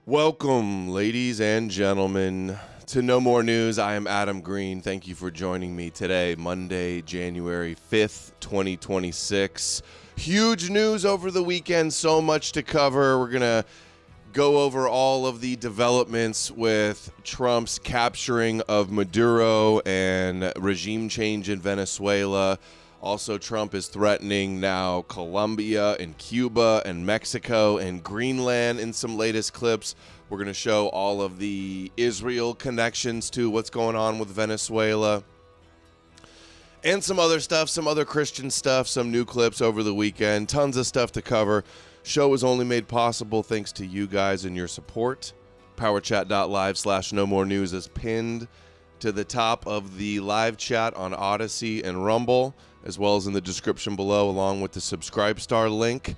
Welcome, ladies and gentlemen, to No More News. I am Adam Green. Thank you for joining me today, Monday, January 5th, 2026. Huge news over the weekend, so much to cover. We're going to go over all of the developments with Trump's capturing of Maduro and regime change in Venezuela. Also, Trump is threatening now Colombia and Cuba and Mexico and Greenland in some latest clips. We're going to show all of the Israel connections to what's going on with Venezuela. And some other stuff, some other Christian stuff, some new clips over the weekend. Tons of stuff to cover. Show was only made possible thanks to you guys and your support. Powerchat.live/no more news is pinned to the top of the live chat on Odysee and Rumble, as well as in the description below, along with the Subscribe Star link.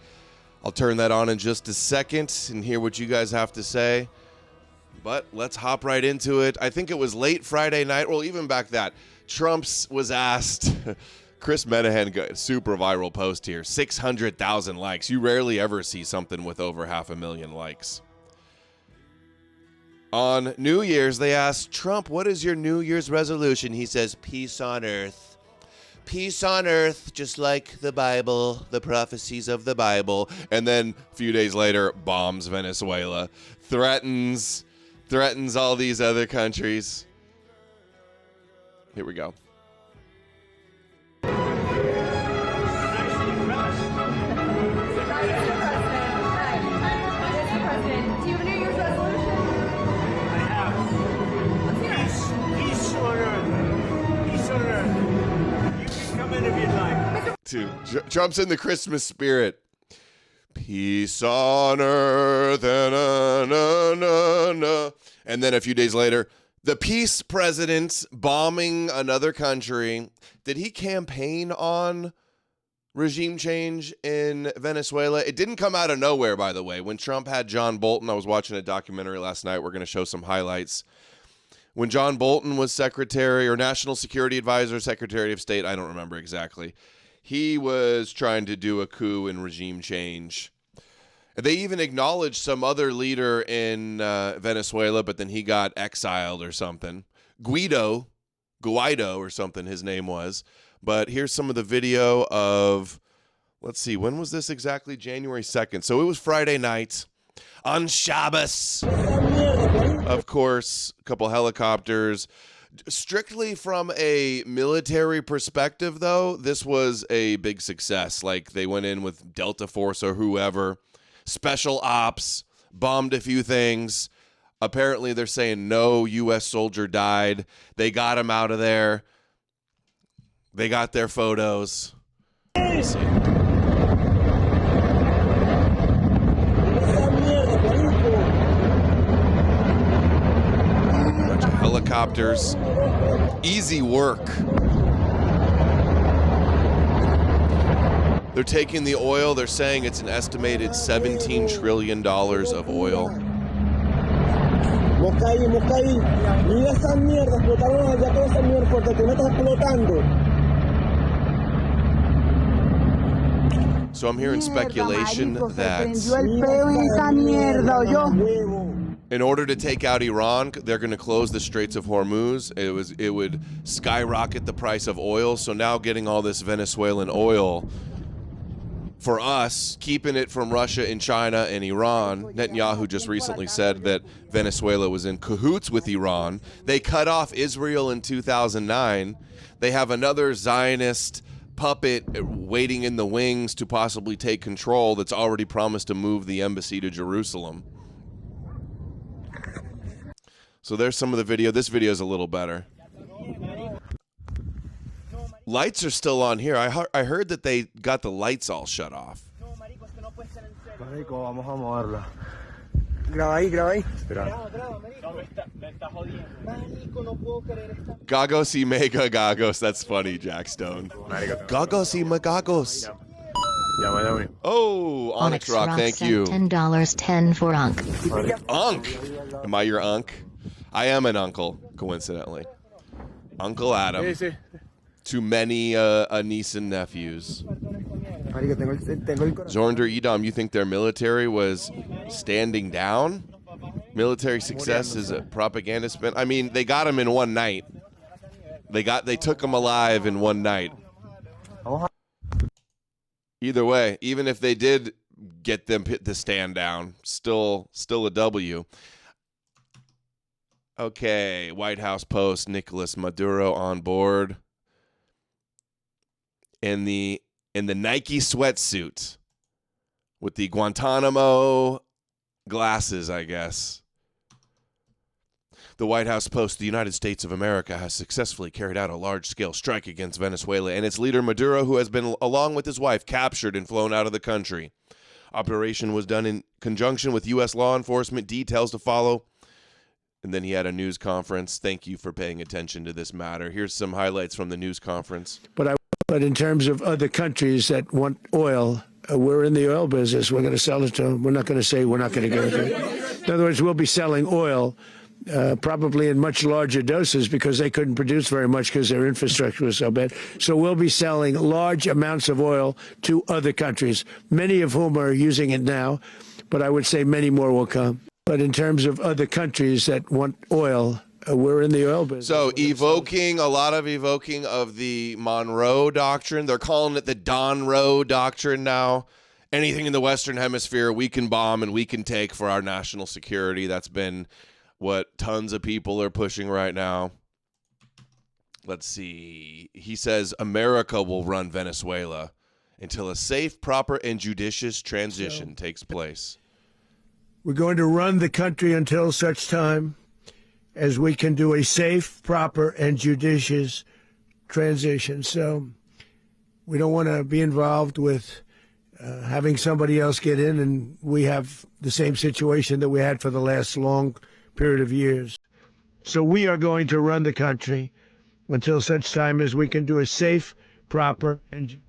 I'll turn that on in just a second and hear what you guys have to say. But let's hop right into it. I think it was late Friday night, well, even back that, Trump's was asked, Chris Menahan got a super viral post here, 600,000 likes. You rarely ever see something with over 500,000 likes. On New Year's, they asked Trump, what is your New Year's resolution? He says, peace on earth. Peace on earth, just like the Bible, the prophecies of the Bible. And then a few days later, bombs Venezuela, threatens all these other countries. Here we go. Trump's in the Christmas spirit. Peace on earth, and then a few days later, the peace president bombing another country. Did he campaign on regime change in Venezuela? It didn't come out of nowhere, by the way. When Trump had John Bolton, I was watching a documentary last night. We're going to show some highlights. When John Bolton was secretary or national security advisor, secretary of state, I don't remember exactly. He was trying to do a coup and regime change. They even acknowledged some other leader in Venezuela, but then he got exiled or something. Guaido or something his name was. But here's some of the video of, let's see, when was this exactly? January 2nd. So it was Friday night on Shabbos. Of course, a couple helicopters. Strictly from a military perspective, though, this was a big success. Like, they went in with Delta Force or whoever, special ops, bombed a few things. Apparently, they're saying no U.S. soldier died. They got him out of there. They got their photos. Let's see. Bunch of helicopters. Easy work. They're taking the oil. They're saying it's an estimated $17 trillion of oil. Mira esa mierda, explotaron allá toda esa mierda porque tú no estás explotando. So I'm hearing speculation that in order to take out Iran, they're going to close the Straits of Hormuz. It would skyrocket the price of oil. So now getting all this Venezuelan oil for us, keeping it from Russia and China and Iran. Netanyahu just recently said that Venezuela was in cahoots with Iran. They cut off Israel in 2009. They have another Zionist puppet waiting in the wings to possibly take control that's already promised to move the embassy to Jerusalem. So there's some of the video. This video is a little better. Lights are still on here. I heard that they got the lights all shut off. Marico, vamos a moverla. Graba ahí, graba ahí. Gagos y mega gagos. That's funny, Jack Stone. Gagos y magagos. Oh, Onyx Rock, thank you. $10 for Unk. Unk? Am I your Unk? I am an uncle, coincidentally. Uncle Adam. To many niece and nephews. Zornder Edom, you think their military was standing down? Military success is a propaganda spin. I mean, they got him in one night. They took him alive in one night. Either way, even if they did get them to stand down, still a W. Okay, White House Post, Nicolas Maduro on board. In the Nike sweatsuit with the Guantanamo glasses, I guess. The White House Post, the United States of America has successfully carried out a large-scale strike against Venezuela and its leader Maduro, who has been, along with his wife, captured and flown out of the country. Operation was done in conjunction with U.S. law enforcement. Details to follow. And then he had a news conference. Thank you for paying attention to this matter. Here's some highlights from the news conference. But in terms of other countries that want oil, we're in the oil business. We're going to sell it to them. We're not going to say we're not going to give it to them. In other words, we'll be selling oil probably in much larger doses because they couldn't produce very much because their infrastructure was so bad. So we'll be selling large amounts of oil to other countries, many of whom are using it now, but I would say many more will come. But in terms of other countries that want oil, we're in the oil business. So a lot of evoking of the Monroe Doctrine. They're calling it the Donroe Doctrine now. Anything in the Western Hemisphere we can bomb and we can take for our national security. That's been what tons of people are pushing right now. Let's see. He says America will run Venezuela until a safe, proper, and judicious transition takes place. We're going to run the country until such time as we can do a safe, proper, and judicious transition. So we don't want to be involved with having somebody else get in, and we have the same situation that we had for the last long period of years. So we are going to run the country until such time as we can do a safe, proper, and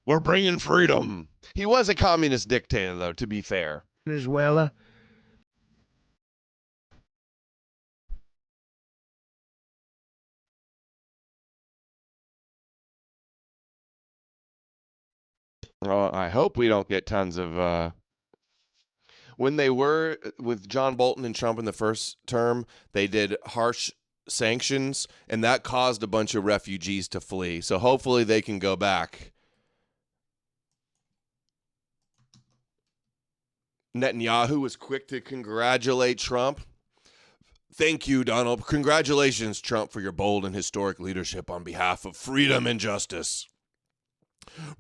We're bringing freedom. He was a communist dictator, though, to be fair. Venezuela. I hope we don't get tons of... When they were with John Bolton and Trump in the first term, they did harsh sanctions, and that caused a bunch of refugees to flee. So hopefully they can go back. Netanyahu was quick to congratulate Trump. Thank you, Donald. Congratulations, Trump, for your bold and historic leadership on behalf of freedom and justice.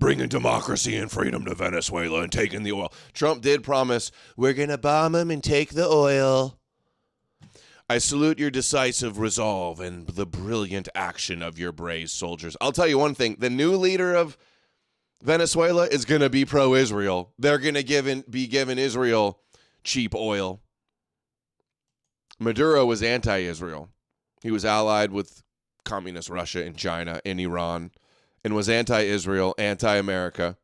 Bringing democracy and freedom to Venezuela and taking the oil. Trump did promise, we're going to bomb them and take the oil. I salute your decisive resolve and the brilliant action of your brave soldiers. I'll tell you one thing. The new leader of Venezuela is going to be pro-Israel. They're going to be giving Israel cheap oil. Maduro was anti-Israel. He was allied with communist Russia and China and Iran, and was anti-Israel, anti-America.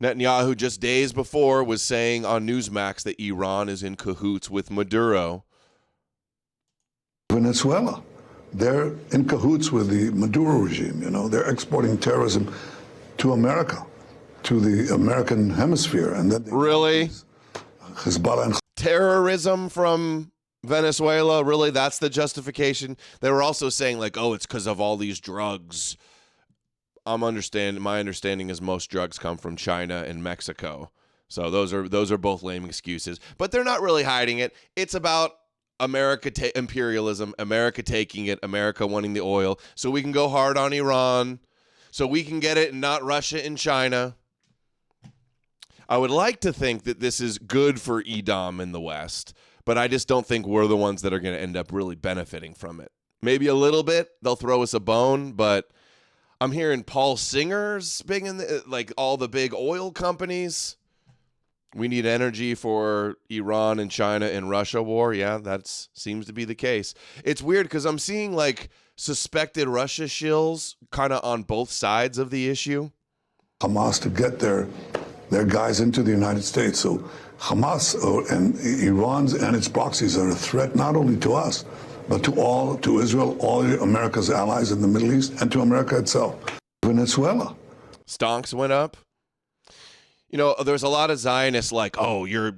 Netanyahu just days before was saying on Newsmax that Iran is in cahoots with Maduro. Venezuela, they're in cahoots with the Maduro regime. You know, they're exporting terrorism to America, to the American hemisphere, and then Really? Hezbollah and Terrorism from Venezuela? Really? That's the justification? They were also saying like, oh, it's because of all these drugs. My understanding is most drugs come from China and Mexico. So those are both lame excuses. But they're not really hiding it. It's about America imperialism, America taking it, America wanting the oil, so we can go hard on Iran, so we can get it and not Russia and China. I would like to think that this is good for Edom in the West, but I just don't think we're the ones that are going to end up really benefiting from it. Maybe a little bit. They'll throw us a bone, but I'm hearing Paul Singer's big in like all the big oil companies. We need energy for Iran and China and Russia war. Yeah, that seems to be the case. It's weird because I'm seeing like suspected Russia shills kind of on both sides of the issue. Hamas to get their guys into the United States. So Hamas and Iran's and its proxies are a threat not only to us, but to Israel, all America's allies in the Middle East, and to America itself. Venezuela. Stonks went up. You know, there's a lot of Zionists like, oh, you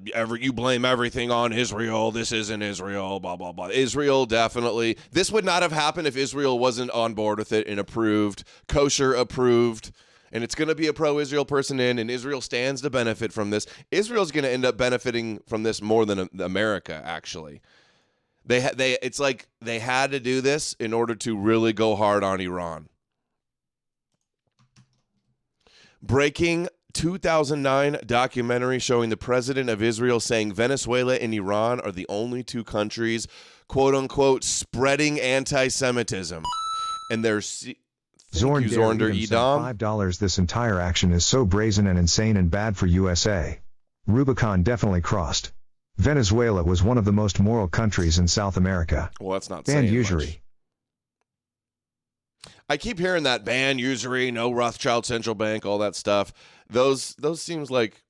blame everything on Israel. This isn't Israel, blah, blah, blah. Israel, definitely. This would not have happened if Israel wasn't on board with it and approved, kosher approved. And it's going to be a pro-Israel person and Israel stands to benefit from this. Israel's going to end up benefiting from this more than America, actually. It's like they had to do this in order to really go hard on Iran. Breaking 2009 documentary showing the president of Israel saying Venezuela and Iran are the only two countries, quote unquote, spreading anti-Semitism. And there's Zornder Edom. $5. This entire action is so brazen and insane and bad for USA. Rubicon definitely crossed. Venezuela was one of the most moral countries in South America. Well, that's not Banned saying usury. Much. I keep hearing that ban usury, no Rothschild Central Bank, all that stuff. Those seems like,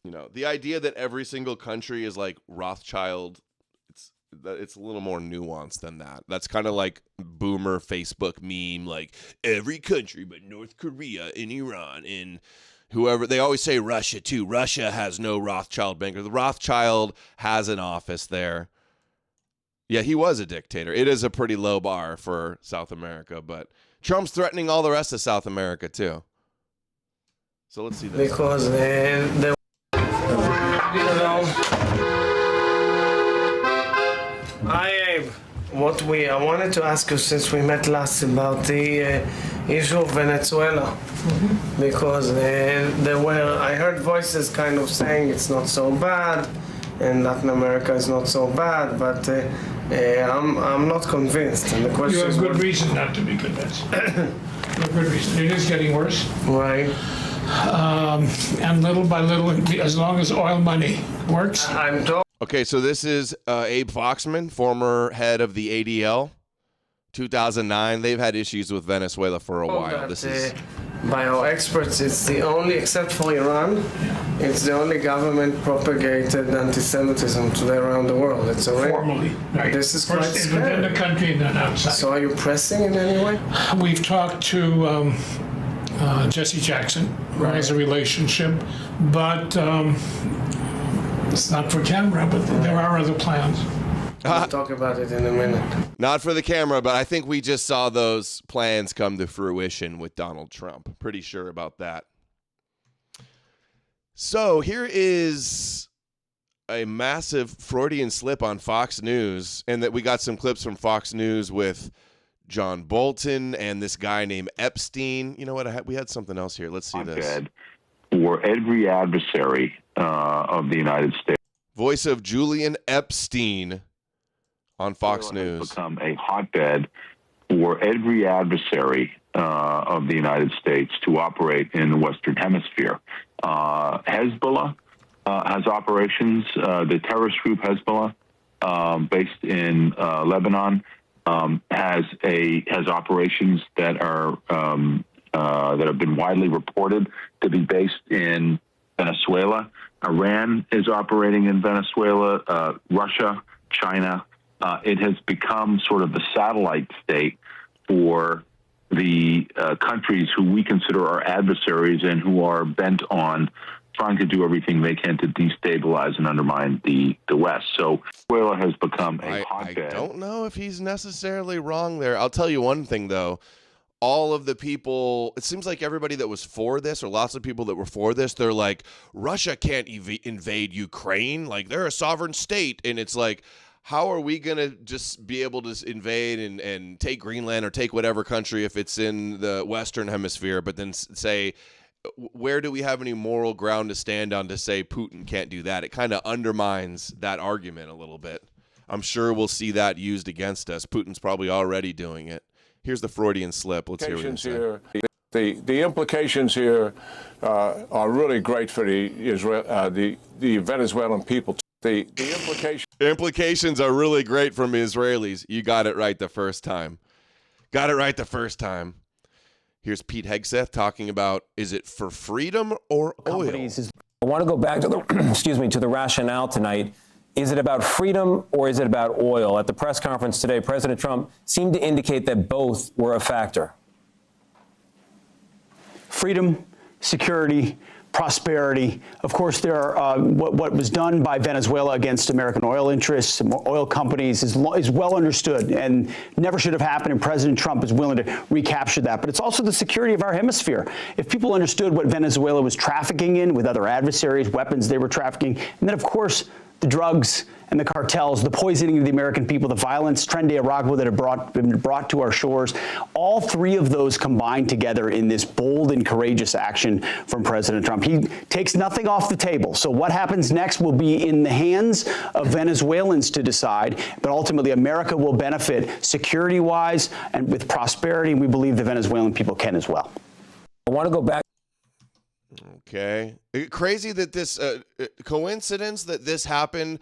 you know, the idea that every single country is like Rothschild. It's a little more nuanced than that. That's kind of like boomer Facebook meme, like every country but North Korea and Iran and whoever. They always say Russia too. Russia has no Rothschild banker. The Rothschild has an office there. Yeah, he was a dictator. It is a pretty low bar for South America, but Trump's threatening all the rest of South America too. So let's see this. Because they I wanted to ask you since we met last about the issue of Venezuela, because I heard voices kind of saying it's not so bad, and Latin America is not so bad, but I'm not convinced. And the question you have good reason not to be convinced. You have good reason. It is getting worse. Right. And little by little, as long as oil money works. I'm told. Okay, so this is Abe Foxman, former head of the ADL, 2009. They've had issues with Venezuela for a while. This is by our experts, it's the only, except for Iran, it's the only government-propagated anti-Semitism today around the world. It's a formally, right? This is first within the country and then outside. So, are you pressing in any way? We've talked to Jesse Jackson, who has a relationship, but it's not for camera. But there are other plans. We'll talk about it in a minute. Not for the camera, but I think we just saw those plans come to fruition with Donald Trump. Pretty sure about that. So here is a massive Freudian slip on Fox News, and that we got some clips from Fox News with John Bolton and this guy named Epstein. You know what? We had something else here. Let's see this. For every adversary of the United States. Voice of Julian Epstein on Fox News. Become a hotbed for every adversary of the United States to operate in the Western Hemisphere. Hezbollah has operations. The terrorist group Hezbollah, based in Lebanon, has operations that have been widely reported to be based in Venezuela. Iran is operating in Venezuela. Russia, China. It has become sort of the satellite state for the countries who we consider our adversaries and who are bent on trying to do everything they can to destabilize and undermine the West. So Venezuela has become a hotbed. I don't know if he's necessarily wrong there. I'll tell you one thing, though. All of the people, it seems like everybody that was for this, or lots of people that were for this, they're like, Russia can't invade Ukraine. Like, they're a sovereign state. And it's like, how are we going to just be able to invade and take Greenland or take whatever country if it's in the Western Hemisphere, but then say, where do we have any moral ground to stand on to say Putin can't do that? It kind of undermines that argument a little bit. I'm sure we'll see that used against us. Putin's probably already doing it. Here's the Freudian slip. Let's hear what he said. The implications here are really great for the Venezuelan people. The implications are really great from Israelis. You got it right the first time. Got it right the first time. Here's Pete Hegseth talking about, is it for freedom or oil? I want to go back to the to the rationale tonight. Is it about freedom or is it about oil? At the press conference today, President Trump seemed to indicate that both were a factor. Freedom, security, prosperity. Of course, there are what was done by Venezuela against American oil interests, oil companies is well understood and never should have happened. And President Trump is willing to recapture that. But it's also the security of our hemisphere. If people understood what Venezuela was trafficking in with other adversaries, weapons they were trafficking, and then, of course, the drugs and the cartels, the poisoning of the American people, the violence, Tren de Aragua that have been brought to our shores, all three of those combined together in this bold and courageous action from President Trump. He takes nothing off the table. So what happens next will be in the hands of Venezuelans to decide, but ultimately America will benefit security-wise and with prosperity, and we believe the Venezuelan people can as well. I want to go back. Okay. Crazy that this coincidence that this happened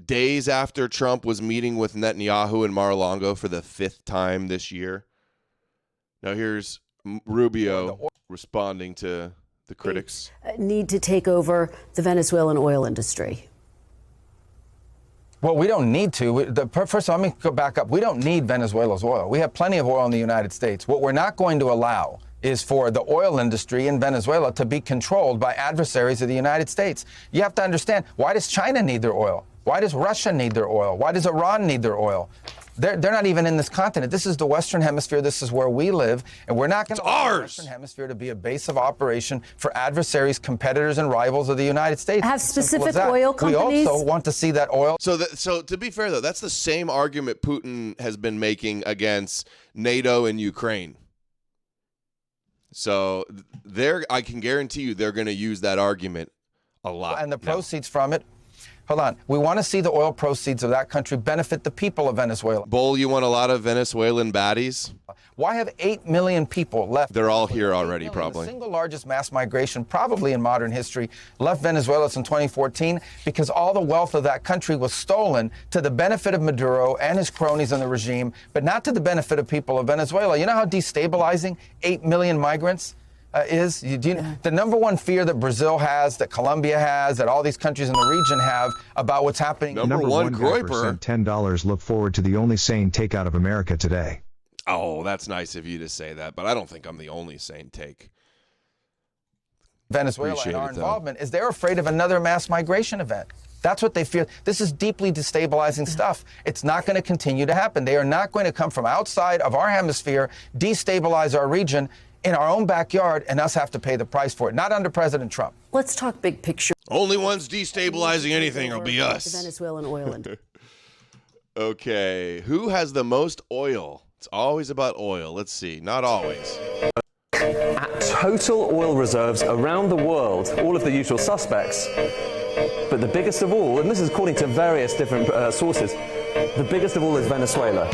days after Trump was meeting with Netanyahu and Mar-a-Lago for the 5th time this year. Now here's Rubio responding to the critics. Need to take over the Venezuelan oil industry. Well, we don't need to. First of all, let me go back up. We don't need Venezuela's oil. We have plenty of oil in the United States. What we're not going to allow is for the oil industry in Venezuela to be controlled by adversaries of the United States. You have to understand, why does China need their oil? Why does Russia need their oil? Why does Iran need their oil? They're not even in this continent. This is the Western Hemisphere. This is where we live. And we're not going to allow the Western Hemisphere to be a base of operation for adversaries, competitors, and rivals of the United States. Have specific oil companies? We also want to see that oil. So to be fair, though, that's the same argument Putin has been making against NATO and Ukraine. So I can guarantee you they're going to use that argument a lot. And the proceeds from it, hold on, we want to see the oil proceeds of that country benefit the people of Venezuela. Bull, you want a lot of Venezuelan baddies? Why have 8 million people left? They're all here already, probably. The single largest mass migration probably in modern history left Venezuela in 2014 because all the wealth of that country was stolen to the benefit of Maduro and his cronies in the regime, but not to the benefit of people of Venezuela. You know how destabilizing 8 million migrants is? The number one fear that Brazil has, that Colombia has, that all these countries in the region have about what's happening. Number one Groiper sent $10. Look forward to the only sane take out of America today. Oh, that's nice of you to say that, but I don't think I'm the only sane take. Venezuela and our involvement is they're afraid of another mass migration event. That's what they fear. This is deeply destabilizing stuff. It's not going to continue to happen. They are not going to come from outside of our hemisphere, destabilize our region in our own backyard, and us have to pay the price for it. Not under President Trump. Let's talk big picture. Only ones destabilizing anything will be us. The Venezuelan oil industry. Okay, who has the most oil? It's always about oil. Let's see. Not always. At total oil reserves around the world, all of the usual suspects. But the biggest of all, and this is according to various different sources, the biggest of all is Venezuela.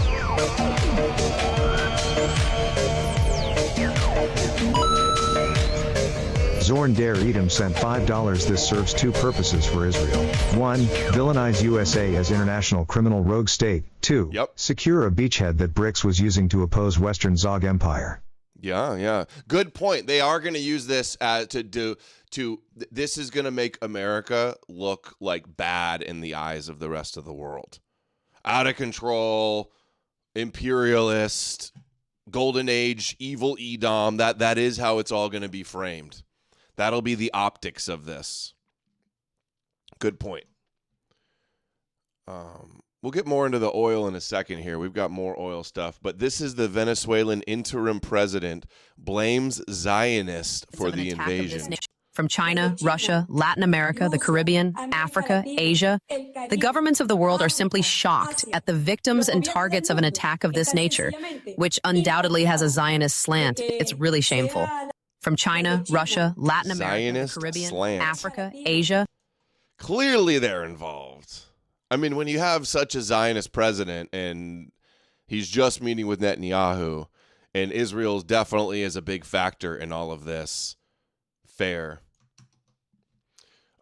Zorn Der Edom sent $5. This serves two purposes for Israel. 1. Villainize USA as international criminal rogue state. 2. Secure a beachhead that BRICS was using to oppose Western Zog Empire. Yeah. Good point. They are going to use this this is going to make America look like bad in the eyes of the rest of the world. Out of control, imperialist, golden age, evil Edom. That is how it's all going to be framed. That'll be the optics of this. Good point. We'll get more into the oil in a second here. We've got more oil stuff. But this is the Venezuelan interim president blames Zionists for the invasion. From China, Russia, Latin America, the Caribbean, Africa, Asia, the governments of the world are simply shocked at the victims and targets of an attack of this nature, which undoubtedly has a Zionist slant. It's really shameful. From China, Russia, Latin America, the Caribbean, Africa, Asia. Clearly they're involved. I mean, when you have such a Zionist president and he's just meeting with Netanyahu, and Israel definitely is a big factor in all of this, fair.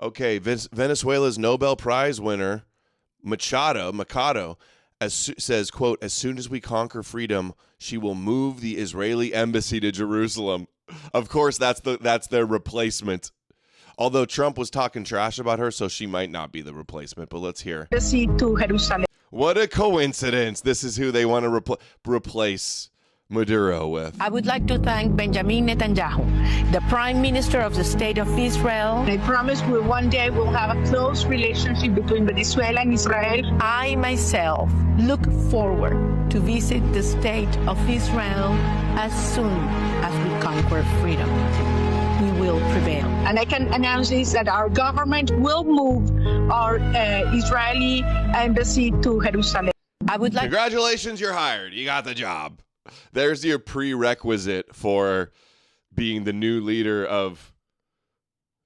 Okay, Venezuela's Nobel Prize winner, Machado, says, quote, as soon as we conquer freedom, she will move the Israeli embassy to Jerusalem. Of course, that's their replacement. Although Trump was talking trash about her, so she might not be the replacement. But let's hear. What a coincidence. This is who they want to replace Maduro with. I would like to thank Benjamin Netanyahu, the Prime Minister of the State of Israel. I promise one day we'll have a close relationship between Venezuela and Israel. I myself look forward to visit the State of Israel as soon as we conquer freedom. We will prevail. And I can announce this, that our government will move our Israeli embassy to Jerusalem. I would like. Congratulations, you're hired. You got the job. There's your prerequisite for being the new leader of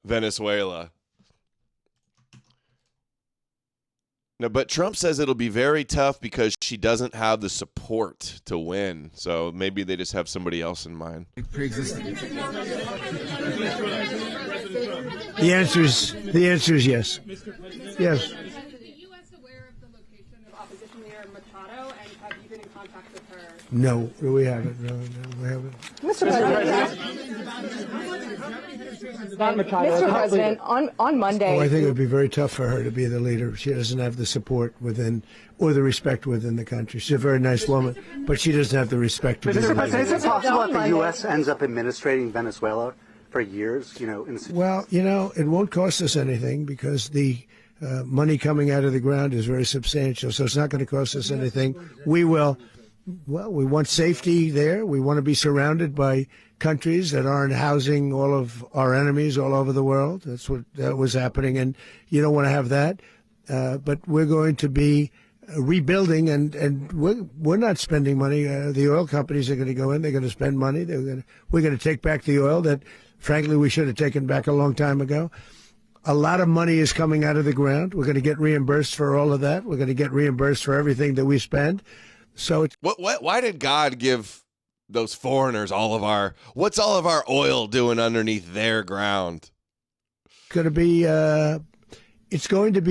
Venezuela. No, but Trump says it'll be very tough because she doesn't have the support to win. So maybe they just have somebody else in mind. The answer is yes. Yes. No, we haven't. No, we haven't. Mr. President, on Monday. I think it would be very tough for her to be the leader. She doesn't have the support within or the respect within the country. She's a very nice woman, but she doesn't have the respect within the country. Is it possible that the U.S. ends up administrating Venezuela for years? Well, it won't cost us anything because the money coming out of the ground is very substantial. So it's not going to cost us anything. We will. Well, we want safety there. We want to be surrounded by countries that aren't housing all of our enemies all over the world. That was happening, and you don't want to have that. But we're going to be rebuilding, and we're not spending money. The oil companies are going to go in. They're going to spend money. We're going to take back the oil that, frankly, we should have taken back a long time ago. A lot of money is coming out of the ground. We're going to get reimbursed for all of that. We're going to get reimbursed for everything that we spend. So it's why did God give those foreigners what's all of our oil doing underneath their ground? It's going to be a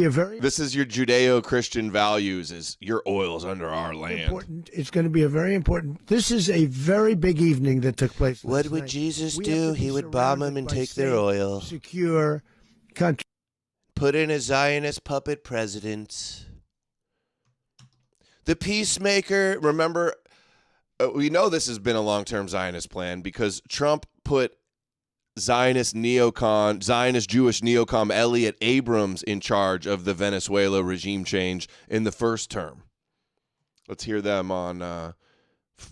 very. This is your Judeo-Christian values. Is your oil's under our land? Important. It's going to be a very important. This is a very big evening that took place. What would Jesus do? He would bomb them and take their oil. Secure country. Put in a Zionist puppet president. The peacemaker, remember, we know this has been a long-term Zionist plan because Trump put Zionist Jewish neocon Elliot Abrams in charge of the Venezuela regime change in the first term. Let's hear them on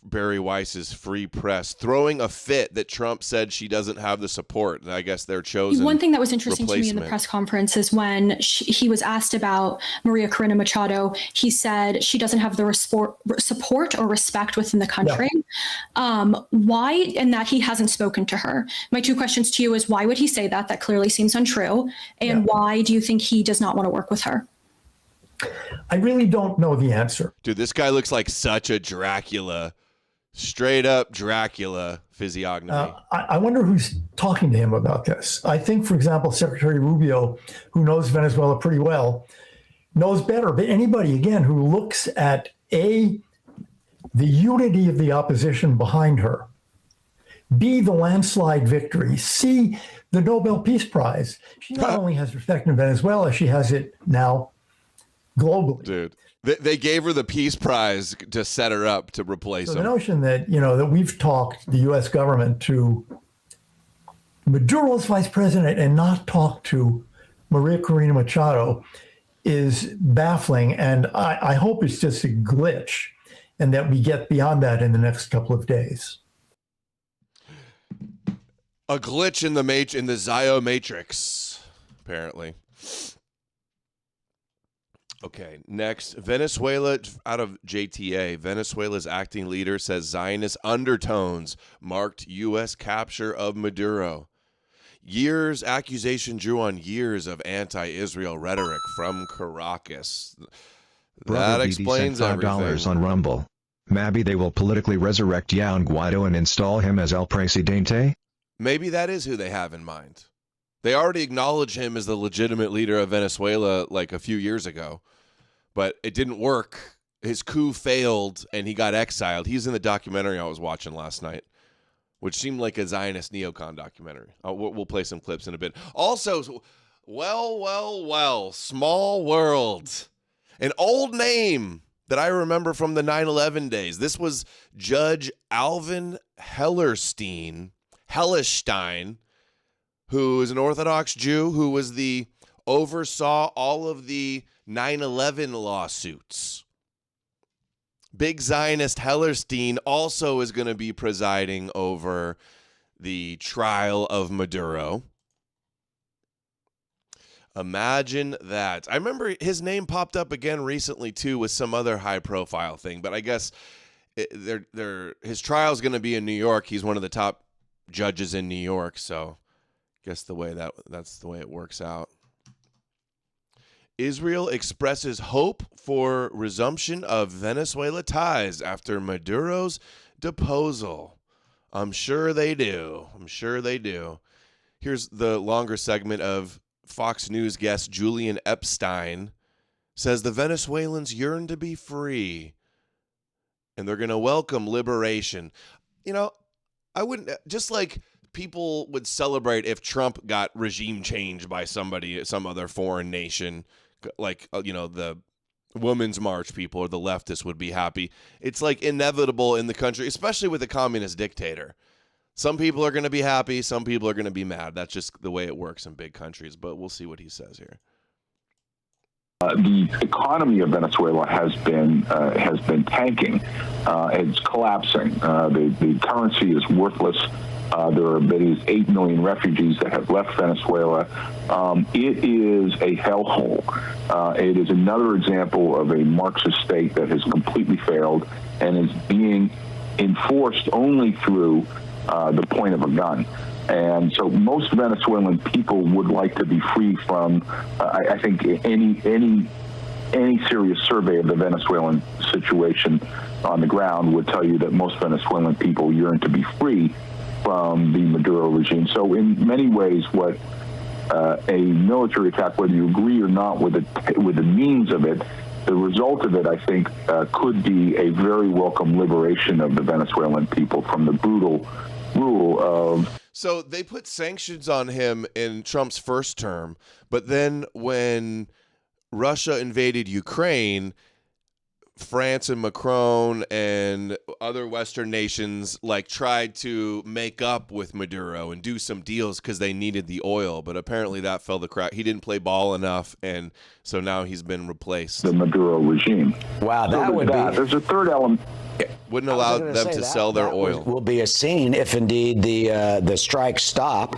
Barry Weiss's Free Press, throwing a fit that Trump said she doesn't have the support. I guess they're chosen. One thing that was interesting to me in the press conference is when he was asked about Maria Corina Machado, he said she doesn't have the support or respect within the country. No. Why? And that he hasn't spoken to her. My two questions to you is, why would he say that? That clearly seems untrue. And why do you think he does not want to work with her? I really don't know the answer. Dude, this guy looks like such a Dracula Straight up Dracula physiognomy. I wonder who's talking to him about this. I think, for example, Secretary Rubio, who knows Venezuela pretty well, knows better. But anybody, again, who looks at the unity of the opposition behind her, B, the landslide victory, C, the Nobel Peace Prize. She not only has respect in Venezuela, she has it now globally. Dude, they gave her the Peace Prize to set her up to replace So him. the notion that, that we've talked, the U.S. government, to Maduro's vice president and not talk to Maria Corina Machado is baffling. And I hope it's just a glitch and that we get beyond that in the next couple of days. A glitch in the Zio matrix, apparently. Okay, next, Venezuela, out of JTA, Venezuela's acting leader says Zionist undertones marked U.S. capture of Maduro. Accusation drew on years of anti-Israel rhetoric from Caracas. Brother That BD explains sent $5 everything. on Rumble. Maybe they will politically resurrect Juan Guaido and install him as El Presidente? Maybe that is who they have in mind. They already acknowledge him as the legitimate leader of Venezuela like a few years ago, but it didn't work. His coup failed and he got exiled. He's in the documentary I was watching last night, which seemed like a Zionist neocon documentary. We'll play some clips in a bit. Also, well, Small World. An old name that I remember from the 9/11 days. This was Judge Alvin Hellerstein, who is an Orthodox Jew who oversaw all of the 9/11 lawsuits. Big Zionist Hellerstein also is going to be presiding over the trial of Maduro. Imagine that. I remember his name popped up again recently too with some other high-profile thing, but I guess his trial is going to be in New York. He's one of the top judges in New York, so I guess that's the way it works out. Israel expresses hope for resumption of Venezuela ties after Maduro's deposal. I'm sure they do. Here's the longer segment of Fox News guest Julian Epstein says the Venezuelans yearn to be free and they're going to welcome liberation. I wouldn't, just like people would celebrate if Trump got regime change by some other foreign nation, like, the Women's March people or the leftists would be happy. It's like inevitable in the country, especially with a communist dictator. Some people are going to be happy. Some people are going to be mad. That's just the way it works in big countries, but we'll see what he says here. The economy of Venezuela has been tanking. It's collapsing. The currency is worthless. There are 8 million refugees that have left Venezuela. It is a hellhole. It is another example of a Marxist state that has completely failed and is being enforced only through the point of a gun. And so most Venezuelan people would like to be free from, I think, any serious survey of the Venezuelan situation on the ground would tell you that most Venezuelan people yearn to be free from the Maduro regime. So in many ways, what a military attack, whether you agree or not with the means of it, the result of it, I think, could be a very welcome liberation of the Venezuelan people from the brutal rule of... So they put sanctions on him in Trump's first term, but then when Russia invaded Ukraine, France and Macron and other Western nations tried to make up with Maduro and do some deals because they needed the oil, but apparently that fell the crack. He didn't play ball enough, and so now he's been replaced. The Maduro regime. Wow, that would be... There's a third element. Wouldn't allow them to sell their oil. Will be a scene if indeed the strikes stop.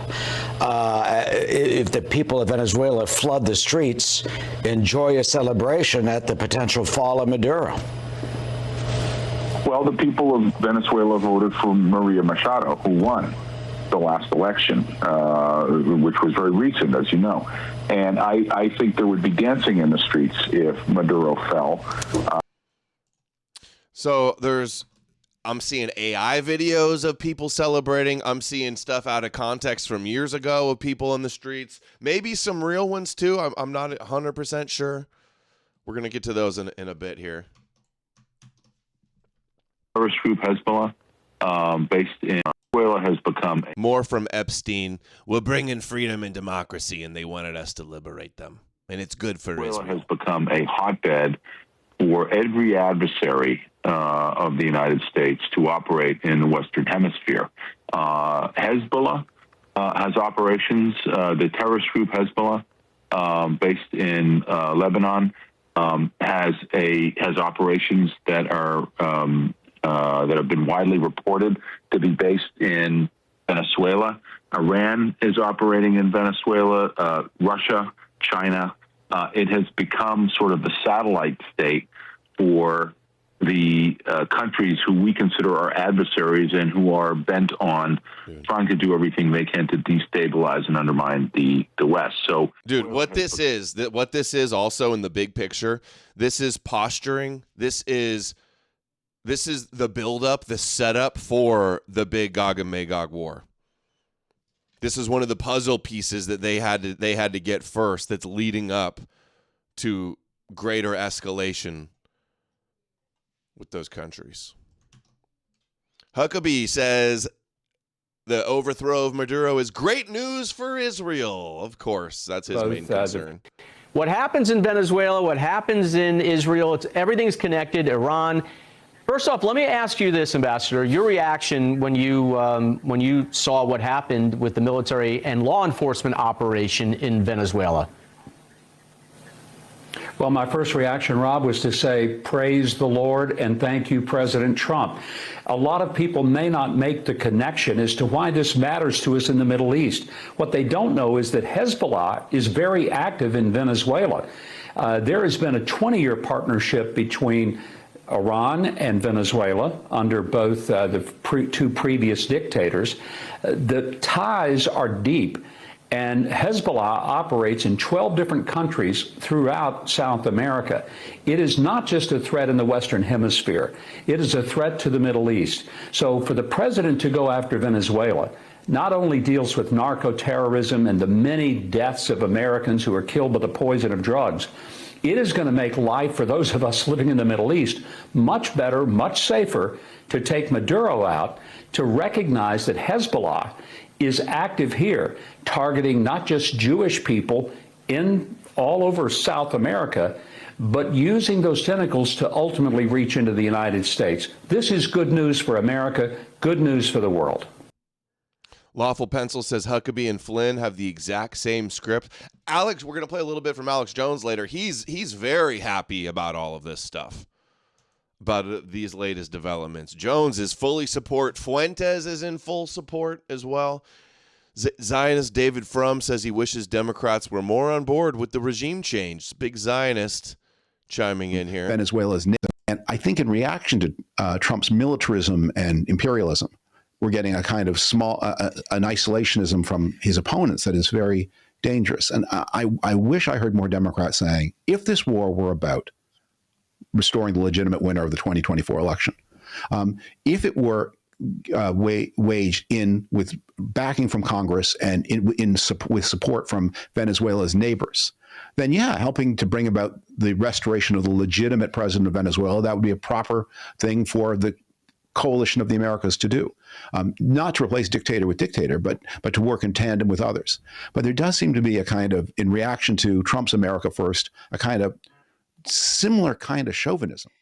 If the people of Venezuela flood the streets in joyous celebration at the potential fall of Maduro. Well, the people of Venezuela voted for Maria Machado, who won the last election, which was very recent, as you know. And I think there would be dancing in the streets if Maduro fell. So there's I'm seeing AI videos of people celebrating. I'm seeing stuff out of context from years ago of people in the streets. Maybe some real ones too. I'm not 100% sure. We're going to get to those in a bit here. Terrorist group Hezbollah, based in Venezuela, has become more from Epstein. We're bringing freedom and democracy, and they wanted us to liberate them, and it's good for Israel. Has become a hotbed for every adversary of the United States to operate in the Western Hemisphere. Hezbollah has operations. The terrorist group Hezbollah, based in Lebanon, has operations that are that have been widely reported to be based in Venezuela. Iran is operating in Venezuela. Russia, China. It has become sort of the satellite state for the countries who we consider our adversaries and who are bent on trying to do everything they can to destabilize and undermine the West. So, dude, what this is also in the big picture, this is posturing. This is the buildup, the setup for the big Gog and Magog war. This is one of the puzzle pieces that they had to get first. That's leading up to greater escalation with those countries. Huckabee says the overthrow of Maduro is great news for Israel. Of course, that's his main concern. What happens in Venezuela, what happens in Israel, everything's connected. Iran. First off, let me ask you this, Ambassador. Your reaction when you saw what happened with the military and law enforcement operation in Venezuela? Well, my first reaction, Rob, was to say, praise the Lord and thank you, President Trump. A lot of people may not make the connection as to why this matters to us in the Middle East. What they don't know is that Hezbollah is very active in Venezuela. There has been a 20-year partnership between Iran and Venezuela under both two previous dictators. The ties are deep. And Hezbollah operates in 12 different countries throughout South America. It is not just a threat in the Western Hemisphere. It is a threat to the Middle East. So for the president to go after Venezuela not only deals with narco-terrorism and the many deaths of Americans who are killed by the poison of drugs, it is going to make life for those of us living in the Middle East much better, much safer to take Maduro out, to recognize that Hezbollah is active here, targeting not just Jewish people in all over South America, but using those tentacles to ultimately reach into the United States. This is good news for America, good news for the world. Lawful Pencil says Huckabee and Flynn have the exact same script. Alex, we're going to play a little bit from Alex Jones later. He's very happy about all of this stuff, about these latest developments. Jones is fully support. Fuentes is in full support as well. Zionist David Frum says he wishes Democrats were more on board with the regime change. Big Zionist chiming in here. Venezuela's, and I think in reaction to Trump's militarism and imperialism, we're getting a kind of small, an isolationism from his opponents that is very dangerous. And I wish I heard more Democrats saying, if this war were about restoring the legitimate winner of the 2024 election, if it were waged in with backing from Congress and with support from Venezuela's neighbors, then yeah, helping to bring about the restoration of the legitimate president of Venezuela, that would be a proper thing for the coalition of the Americas to do. Not to replace dictator with dictator, but to work in tandem with others. But there does seem to be a kind of, in reaction to Trump's America First, a kind of similar kind of chauvinism.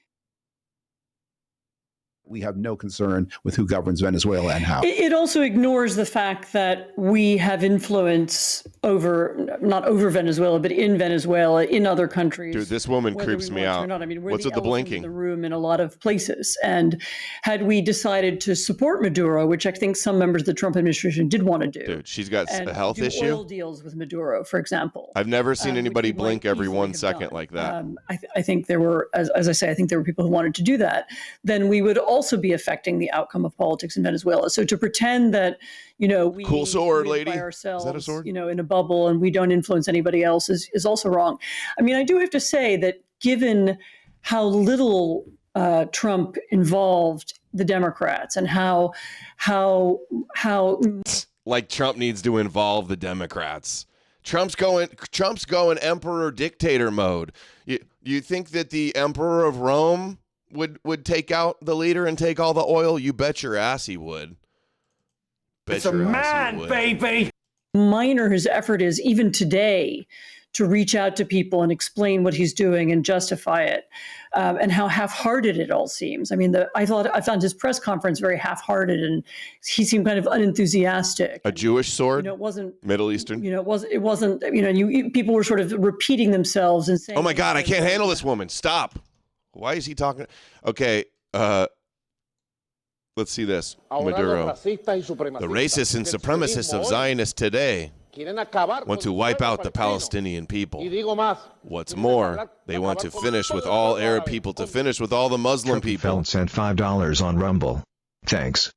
We have no concern with who governs Venezuela and how. It also ignores the fact that we have influence over, not over Venezuela, but in Venezuela, in other countries. Dude, this woman creeps me out. Not. I mean, we're what's the with the blinking? In the room in a lot of places. And had we decided to support Maduro, which I think some members of the Trump administration did want to do. Dude, she's got a health do issue. Oil deals with Maduro, for example. I've never seen anybody blink every 1 second like that. I think there were, as I say, I think there were people who wanted to do that. Then we would also be affecting the outcome of politics in Venezuela. So to pretend that, we cool sword, live lady. by ourselves, Is that a sword? In a bubble and we don't influence anybody else is also wrong. I mean, I do have to say that given how little Trump involved the Democrats and how like Trump needs to involve the Democrats. Trump's going emperor dictator mode. You think that the emperor of Rome would take out the leader and take all the oil? You bet your ass he would. It's a man, baby. Minor his effort is even today to reach out to people and explain what he's doing and justify it, and how half-hearted it all seems. I mean, I found his press conference very half-hearted, and he seemed kind of unenthusiastic. A Jewish sword? It wasn't Middle Eastern? It wasn't. People were sort of repeating themselves and saying, "Oh my God, I can't handle this woman. Stop." Why is he talking? Okay, let's see this. Maduro. The racists and supremacists of Zionists today want to wipe out the Palestinian people. What's more, they want to finish with all Arab people, to finish with all the Muslim people. Feld sent $5 on Rumble. Thanks.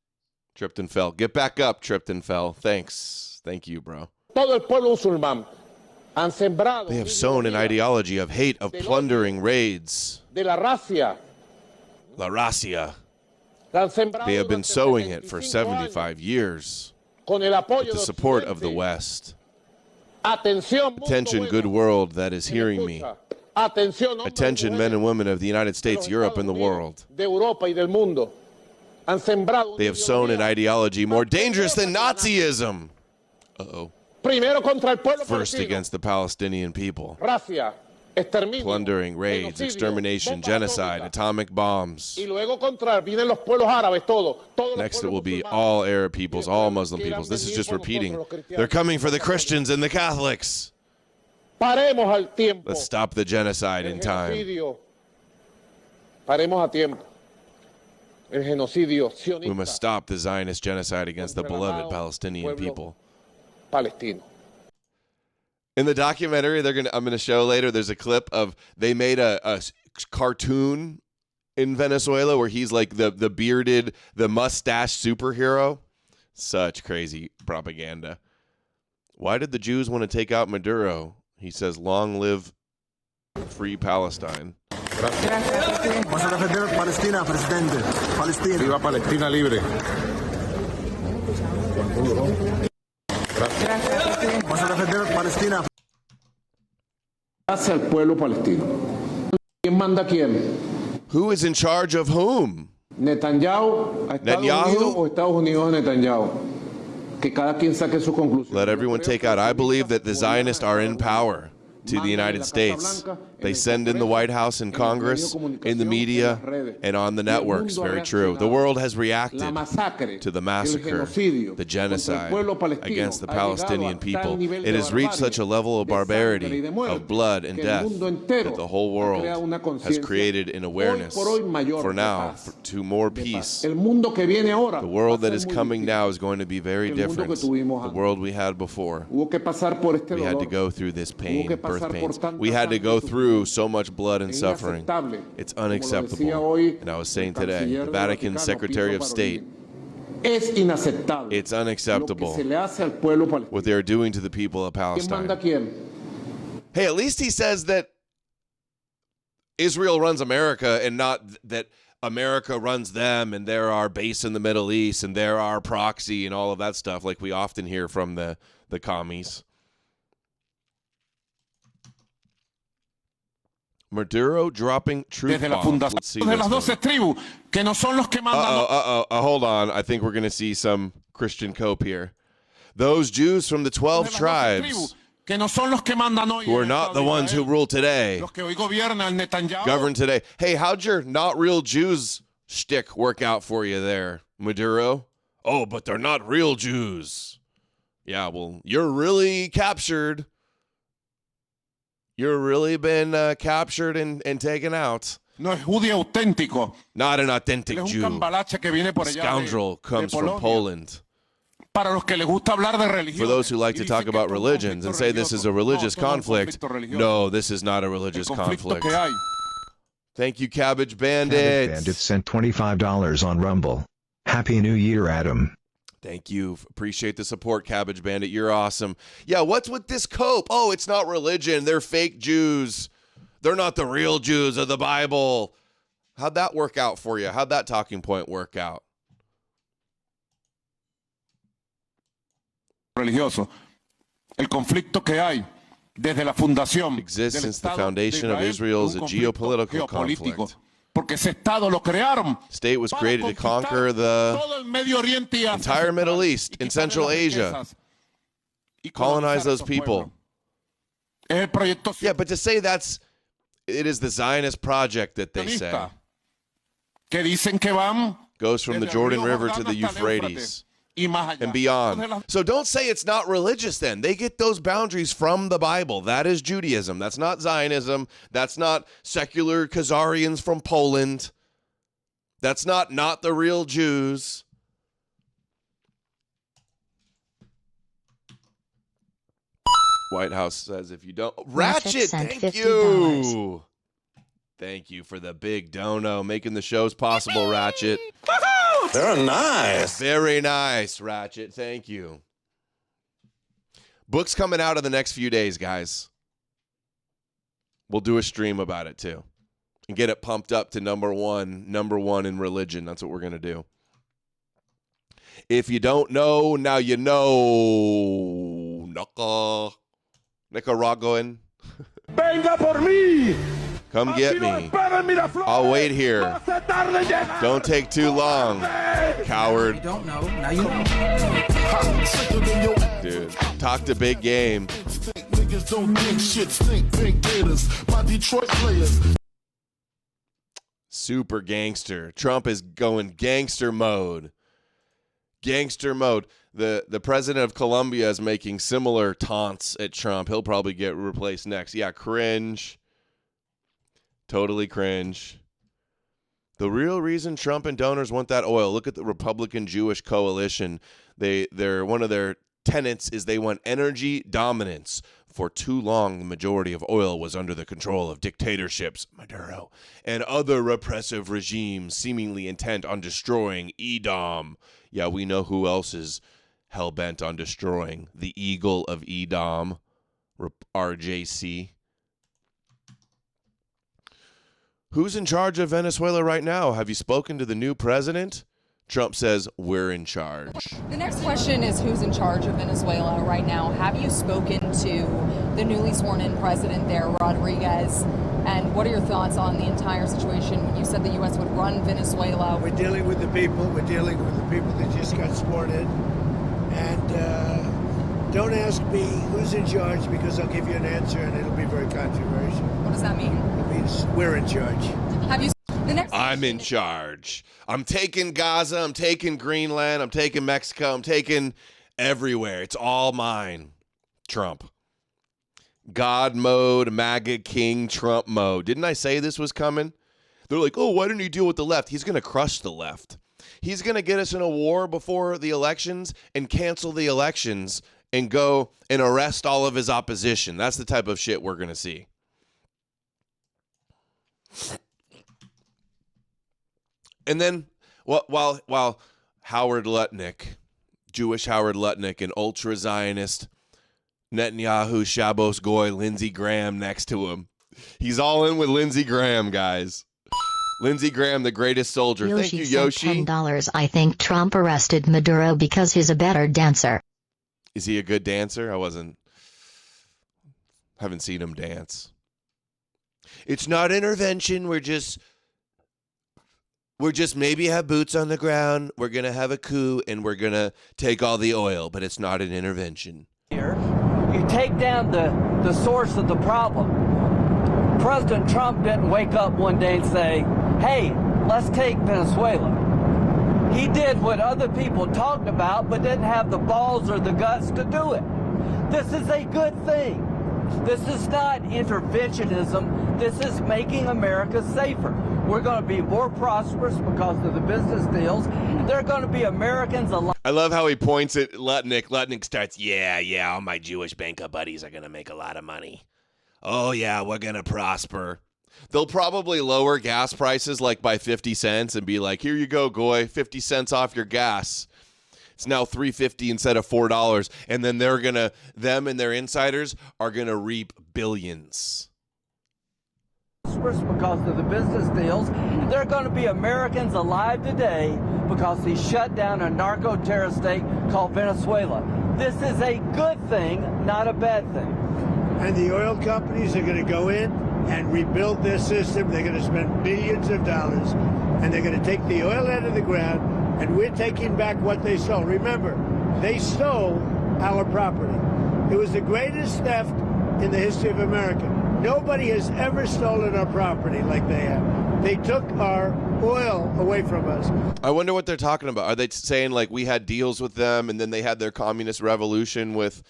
Tripton Fell. Get back up, Tripton Fell. Thanks. Thank you, bro. They have sown an ideology of hate, of plundering raids. La Racia. They have been sowing it for 75 years with the support of the West. Attention, good world that is hearing me. Attention, men and women of the United States, Europe, and the world. They have sown an ideology more dangerous than Nazism. Uh-oh. First against the Palestinian people. Plundering, raids, extermination, genocide, atomic bombs. Next it will be all Arab peoples, all Muslim peoples. This is just repeating. They're coming for the Christians and the Catholics. Let's stop the genocide in time. We must stop the Zionist genocide against the beloved Palestinian people. In the documentary I'm gonna show later, there's a clip of they made a cartoon in Venezuela where he's like the bearded, the mustache superhero. Such crazy propaganda. Why did the Jews want to take out Maduro? He says, "Long live free Palestine." Palestina, presidente. Palestina. Viva Palestina libre. Vamos a defender Palestina. Hacia el pueblo palestino. ¿Quién manda quién? Who is in charge of whom? Netanyahu, Unidos o Estados Unidos a Netanyahu. Que cada quien saque su conclusión. Let everyone take out. I believe that the Zionists are in power to the United States. They send in the White House and Congress, in the media, and on the networks. Very true. The world has reacted to the massacre, the genocide against the Palestinian people. It has reached such a level of barbarity, of blood and death, that the whole world has created an awareness for now to more peace. The world that is coming now is going to be very different. The world we had before. We had to go through this pain, birth pains. We had to go through so much blood and suffering. It's unacceptable. And I was saying today, the Vatican Secretary of State, it's unacceptable what they're doing to the people of Palestine. Hey, at least he says that Israel runs America and not that America runs them and they're our base in the Middle East and they're our proxy and all of that stuff like we often hear from the commies. Maduro dropping truth bombs. Let's see this one. Hold on. I think we're going to see some Christian cope here. Those Jews from the 12 tribes who are not the ones who rule today, govern today. Hey, how'd your not real Jews shtick work out for you there, Maduro? Oh, but they're not real Jews. Yeah, well, you're really captured. You've really been captured and taken out. No es judío auténtico. Not an authentic Jew. A scoundrel comes from Poland. Para los que les gusta hablar de religión. For those who like to talk about religions and say this is a religious conflict, no, this is not a religious conflict. Thank you, Cabbage Bandit. Cabbage Bandit sent $25 on Rumble. Happy New Year, Adam. Thank you. Appreciate the support, Cabbage Bandit. You're awesome. Yeah, what's with this cope? Oh, it's not religion. They're fake Jews. They're not the real Jews of the Bible. How'd that work out for you? How'd that talking point work out? Religioso. El conflicto que hay desde la fundación exists since the foundation of Israel is a geopolitical conflict. Porque ese estado lo crearon. State was created to conquer the entire Middle East and Central Asia. Colonize those people. Yeah, but to say it is the Zionist project that they say. Goes from the Jordan River to the Euphrates and beyond. So don't say it's not religious then. They get those boundaries from the Bible. That is Judaism. That's not Zionism. That's not secular Khazarians from Poland. That's not the real Jews. White House says if you don't... Ratchet, thank you. Thank you for the big dono, making the shows possible, Ratchet. Very nice. Very nice, Ratchet. Thank you. Book's coming out in the next few days, guys. We'll do a stream about it, too. And get it pumped up to number one in religion. That's what we're going to do. If you don't know, now you know. Nicaraguan. Venga por mí. Come get me. I'll wait here. Don't take too long, coward. You don't know. Now you know. Dude, talk to big game. Super gangster. Trump is going gangster mode. Gangster mode. The president of Colombia is making similar taunts at Trump. He'll probably get replaced next. Yeah, cringe. Totally cringe. The real reason Trump and donors want that oil, look at the Republican Jewish coalition. They're one of their tenets is they want energy dominance. For too long, the majority of oil was under the control of dictatorships, Maduro, and other repressive regimes seemingly intent on destroying Edom. Yeah, we know who else is hell-bent on destroying the Eagle of Edom, RJC. Who's in charge of Venezuela right now? Have you spoken to the new president? Trump says, we're in charge. The next question is who's in charge of Venezuela right now? Have you spoken to the newly sworn-in president there, Rodriguez? And what are your thoughts on the entire situation? You said the U.S. would run Venezuela. We're dealing with the people. We're dealing with the people that just got sworn in. And don't ask me who's in charge because I'll give you an answer and it'll be very controversial. What does that mean? It means we're in charge. Have you... I'm in charge. I'm taking Gaza. I'm taking Greenland. I'm taking Mexico. I'm taking everywhere. It's all mine. Trump. God mode, MAGA King Trump mode. Didn't I say this was coming? They're like, oh, why didn't he deal with the left? He's going to crush the left. He's going to get us in a war before the elections and cancel the elections and go and arrest all of his opposition. That's the type of shit we're going to see. And then while Howard Lutnick, Jewish Howard Lutnick, and ultra-Zionist Netanyahu, Shabbos Goy, Lindsey Graham next to him. He's all in with Lindsey Graham, guys. Lindsey Graham, the greatest soldier. Yoshi Thank you, Yoshi. $10. I think Trump arrested Maduro because he's a better dancer. Is he a good dancer? Haven't seen him dance. It's not intervention. We're just maybe have boots on the ground. We're going to have a coup and we're going to take all the oil, but it's not an intervention. You take down the source of the problem. President Trump didn't wake up one day and say, hey, let's take Venezuela. He did what other people talked about, but didn't have the balls or the guts to do it. This is a good thing. This is not interventionism. This is making America safer. We're going to be more prosperous because of the business deals. There are going to be Americans alive. I love how he points at Lutnick. Lutnick starts, yeah, all my Jewish banker buddies are going to make a lot of money. Oh, yeah, we're going to prosper. They'll probably lower gas prices like by 50 cents and be like, here you go, Goy, 50 cents off your gas. It's now $3.50 instead of $4. And then them and their insiders are going to reap billions. Because of the business deals. there are going to be Americans alive today because he shut down a narco-terrorist state called Venezuela. This is a good thing, not a bad thing. And the oil companies are going to go in and rebuild their system. They're going to spend billions of dollars, and they're going to take the oil out of the ground, and we're taking back what they stole. Remember, they stole our property. It was the greatest theft in the history of America. Nobody has ever stolen our property like they have. They took our oil away from us. I wonder what they're talking about. Are they saying like we had deals with them, and then they had their communist revolution with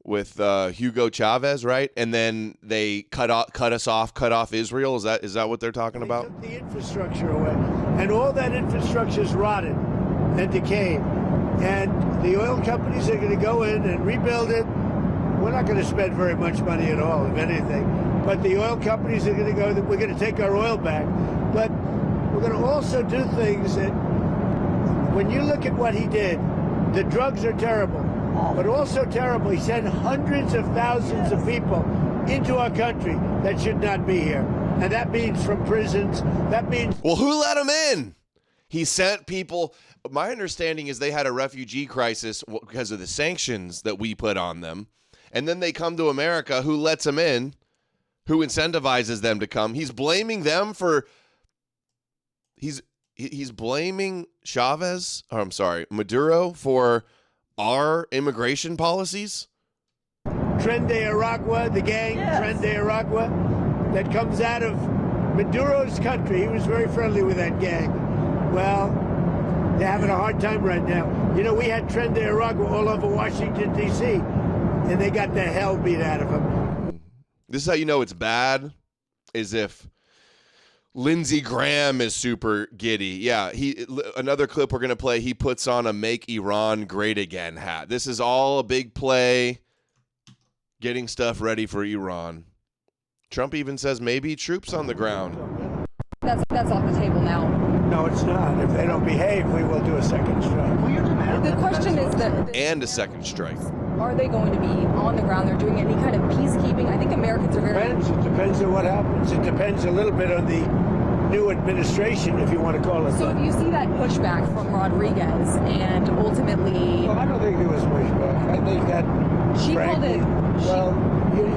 Hugo Chavez, right? And then they cut off Israel. Is that what they're talking about? They took the infrastructure away, and all that infrastructure is rotted and decayed. And the oil companies are going to go in and rebuild it. We're not going to spend very much money at all, if anything. But the oil companies are going to go, we're going to take our oil back. But we're going to also do things that, when you look at what he did, the drugs are terrible, but also terrible. He sent hundreds of thousands of people into our country that should not be here. And that means from prisons. That means... Well, who let him in? He sent people... My understanding is they had a refugee crisis because of the sanctions that we put on them. And then they come to America. Who lets them in? Who incentivizes them to come? He's blaming them for... He's blaming Maduro for our immigration policies? Tren de Aragua, the gang, yes. Tren de Aragua, that comes out of Maduro's country. He was very friendly with that gang. Well, they're having a hard time right now. You know, we had Tren de Aragua all over Washington, D.C., and they got the hell beat out of them. This is how you know it's bad, is if Lindsey Graham is super giddy. Yeah, another clip we're going to play, he puts on a Make Iran Great Again hat. This is all a big play, getting stuff ready for Iran. Trump even says maybe troops on the ground. That's off the table now. No, it's not. If they don't behave, we will do a second strike. The question is and a second strike. Are they going to be on the ground? They're doing any kind of peacekeeping? I think Americans are very... It depends on what happens. It depends a little bit on the new administration, if you want to call it so that. So you see that pushback from Rodriguez, and ultimately... Well, I don't think there was pushback. I think that... She called it... Well,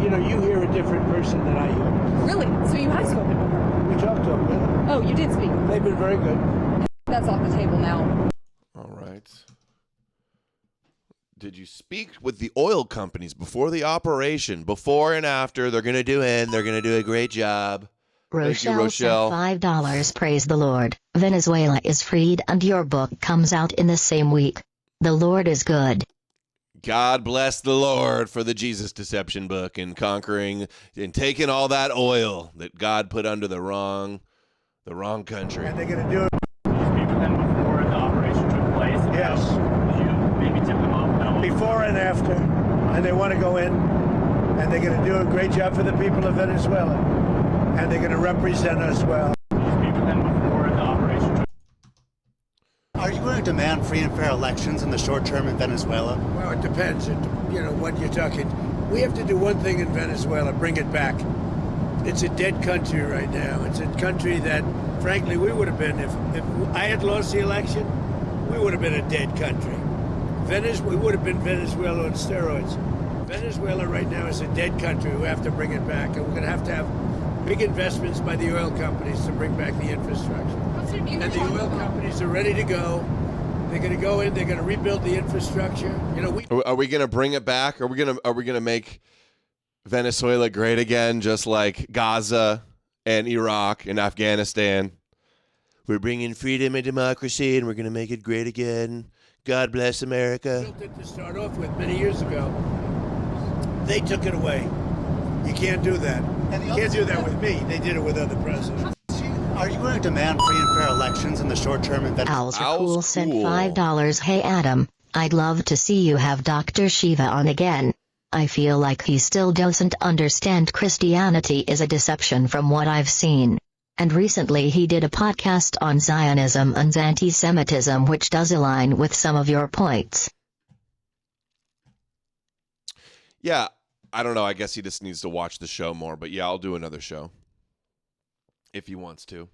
you know, you hear a different person than I hear. Really? So you have spoken to her? We talked to them, yeah. Oh, you did speak? They've been very good. That's off the table now. All right. Did you speak with the oil companies before the operation, before and after? They're going to do a great job. Rochelle sent $5. Praise the Lord. Venezuela is freed and your book comes out in the same week. The Lord is good. God bless the Lord for the Jesus Deception book and conquering and taking all that oil that God put under the wrong country. And they're going to do it. Then before the operation took place? Yes. Did you maybe tip them off? Before and after. And they want to go in, and they're going to do a great job for the people of Venezuela. And they're going to represent us well. Then before the operation took... Are you going to demand free and fair elections in the short term in Venezuela? Well, it depends. What you're talking. We have to do one thing in Venezuela, bring it back. It's a dead country right now. It's a country that, frankly, we would have been, if I had lost the election, we would have been a dead country. We would have been Venezuela on steroids. Venezuela right now is a dead country. We have to bring it back, and we're going to have big investments by the oil companies to bring back the infrastructure. And the oil companies are ready to go. They're going to go in. They're going to rebuild the infrastructure. Are we going to bring it back? Are we going to make Venezuela great again, just like Gaza and Iraq and Afghanistan? We're bringing freedom and democracy, and we're going to make it great again. God bless America. Built it to start off with many years ago. They took it away. You can't do that. You can't do that with me. They did it with other presidents. Are you going to demand free and fair elections in the short term in Venezuela? Owls sent $5. Hey Adam, I'd love to see you have Dr. Shiva on again. I feel like he still doesn't understand Christianity is a deception from what I've seen. And recently he did a podcast on Zionism and anti-Semitism, which does align with some of your points. Yeah, I don't know. I guess he just needs to watch the show more. But yeah, I'll do another show if he wants to.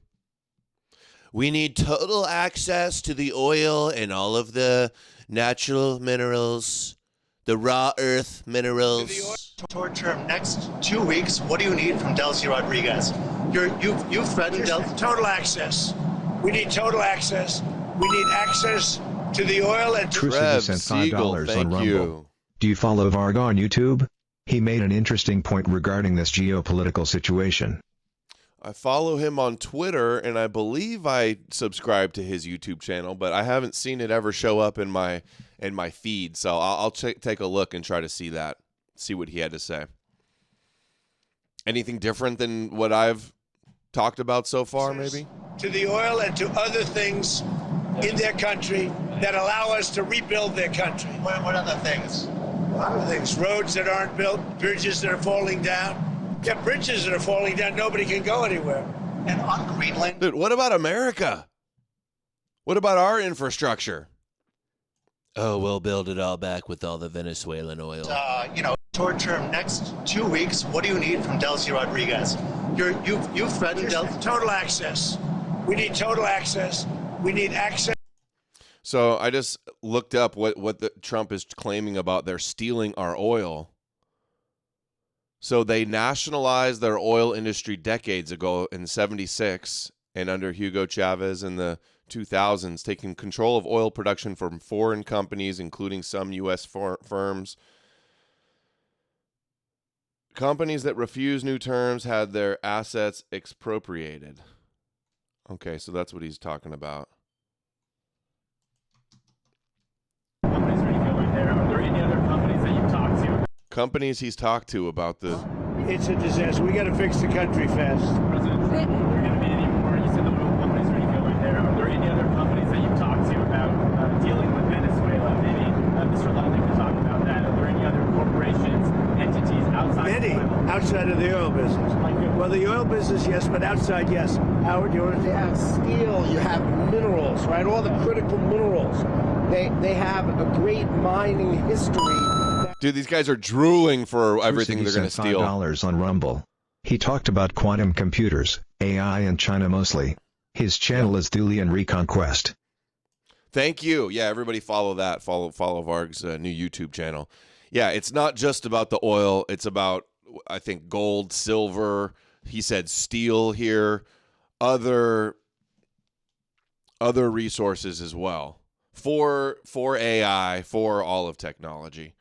We need total access to the oil and all of the natural minerals, the raw earth minerals. Short term, next 2 weeks, what do you need from Delcy Rodriguez? You've threatened total access. We need total access. We need access to the oil and True City sent $5 on Rumble. You. Do you follow Varga on YouTube? He made an interesting point regarding this geopolitical situation. I follow him on Twitter, and I believe I subscribe to his YouTube channel, but I haven't seen it ever show up in my feed. So I'll take a look and try to see what he had to say. Anything different than what I've talked about so far, maybe? to the oil and to other things in their country that allow us to rebuild their country. What other things? A lot of things. Roads that aren't built, bridges that are falling down. Yeah, bridges that are falling down, nobody can go anywhere. And on Greenland. Dude, what about America? What about our infrastructure? Oh, we'll build it all back with all the Venezuelan oil. Short term, next 2 weeks, what do you need from Delcy Rodriguez? You've threatened total access. We need total access. We need access. So I just looked up what Trump is claiming about they're stealing our oil. So they nationalized their oil industry decades ago in '76 and under Hugo Chavez in the 2000s, taking control of oil production from foreign companies, including some U.S. firms. Companies that refuse new terms had their assets expropriated. Okay, so that's what he's talking about. Companies are you going there? Are there any other companies that you've talked to? Companies he's talked to about the... It's a disaster. We got to fix the country fast. President Trump, are there going to be any more? You said the oil companies are you going there. Are there any other companies that you've talked to about dealing with Venezuela? Maybe Mr. Ludwig could talk about that. Are there any other corporations, entities outside Many of oil? outside of the oil business. Well, the oil business, yes, but outside, yes. Howard, you want to? You have steel, you have minerals, right? All the critical minerals. They have a great mining history. Dude, these guys are drooling for everything they're going to steal. $5 on Rumble. He talked about quantum computers, AI, and China mostly. His channel is Thulian Reconquest. Thank you. Yeah, everybody follow that. Follow Varg's new YouTube channel. Yeah, it's not just about the oil. It's about, I think, gold, silver. He said steel here. Other resources as well. For AI, for all of technology.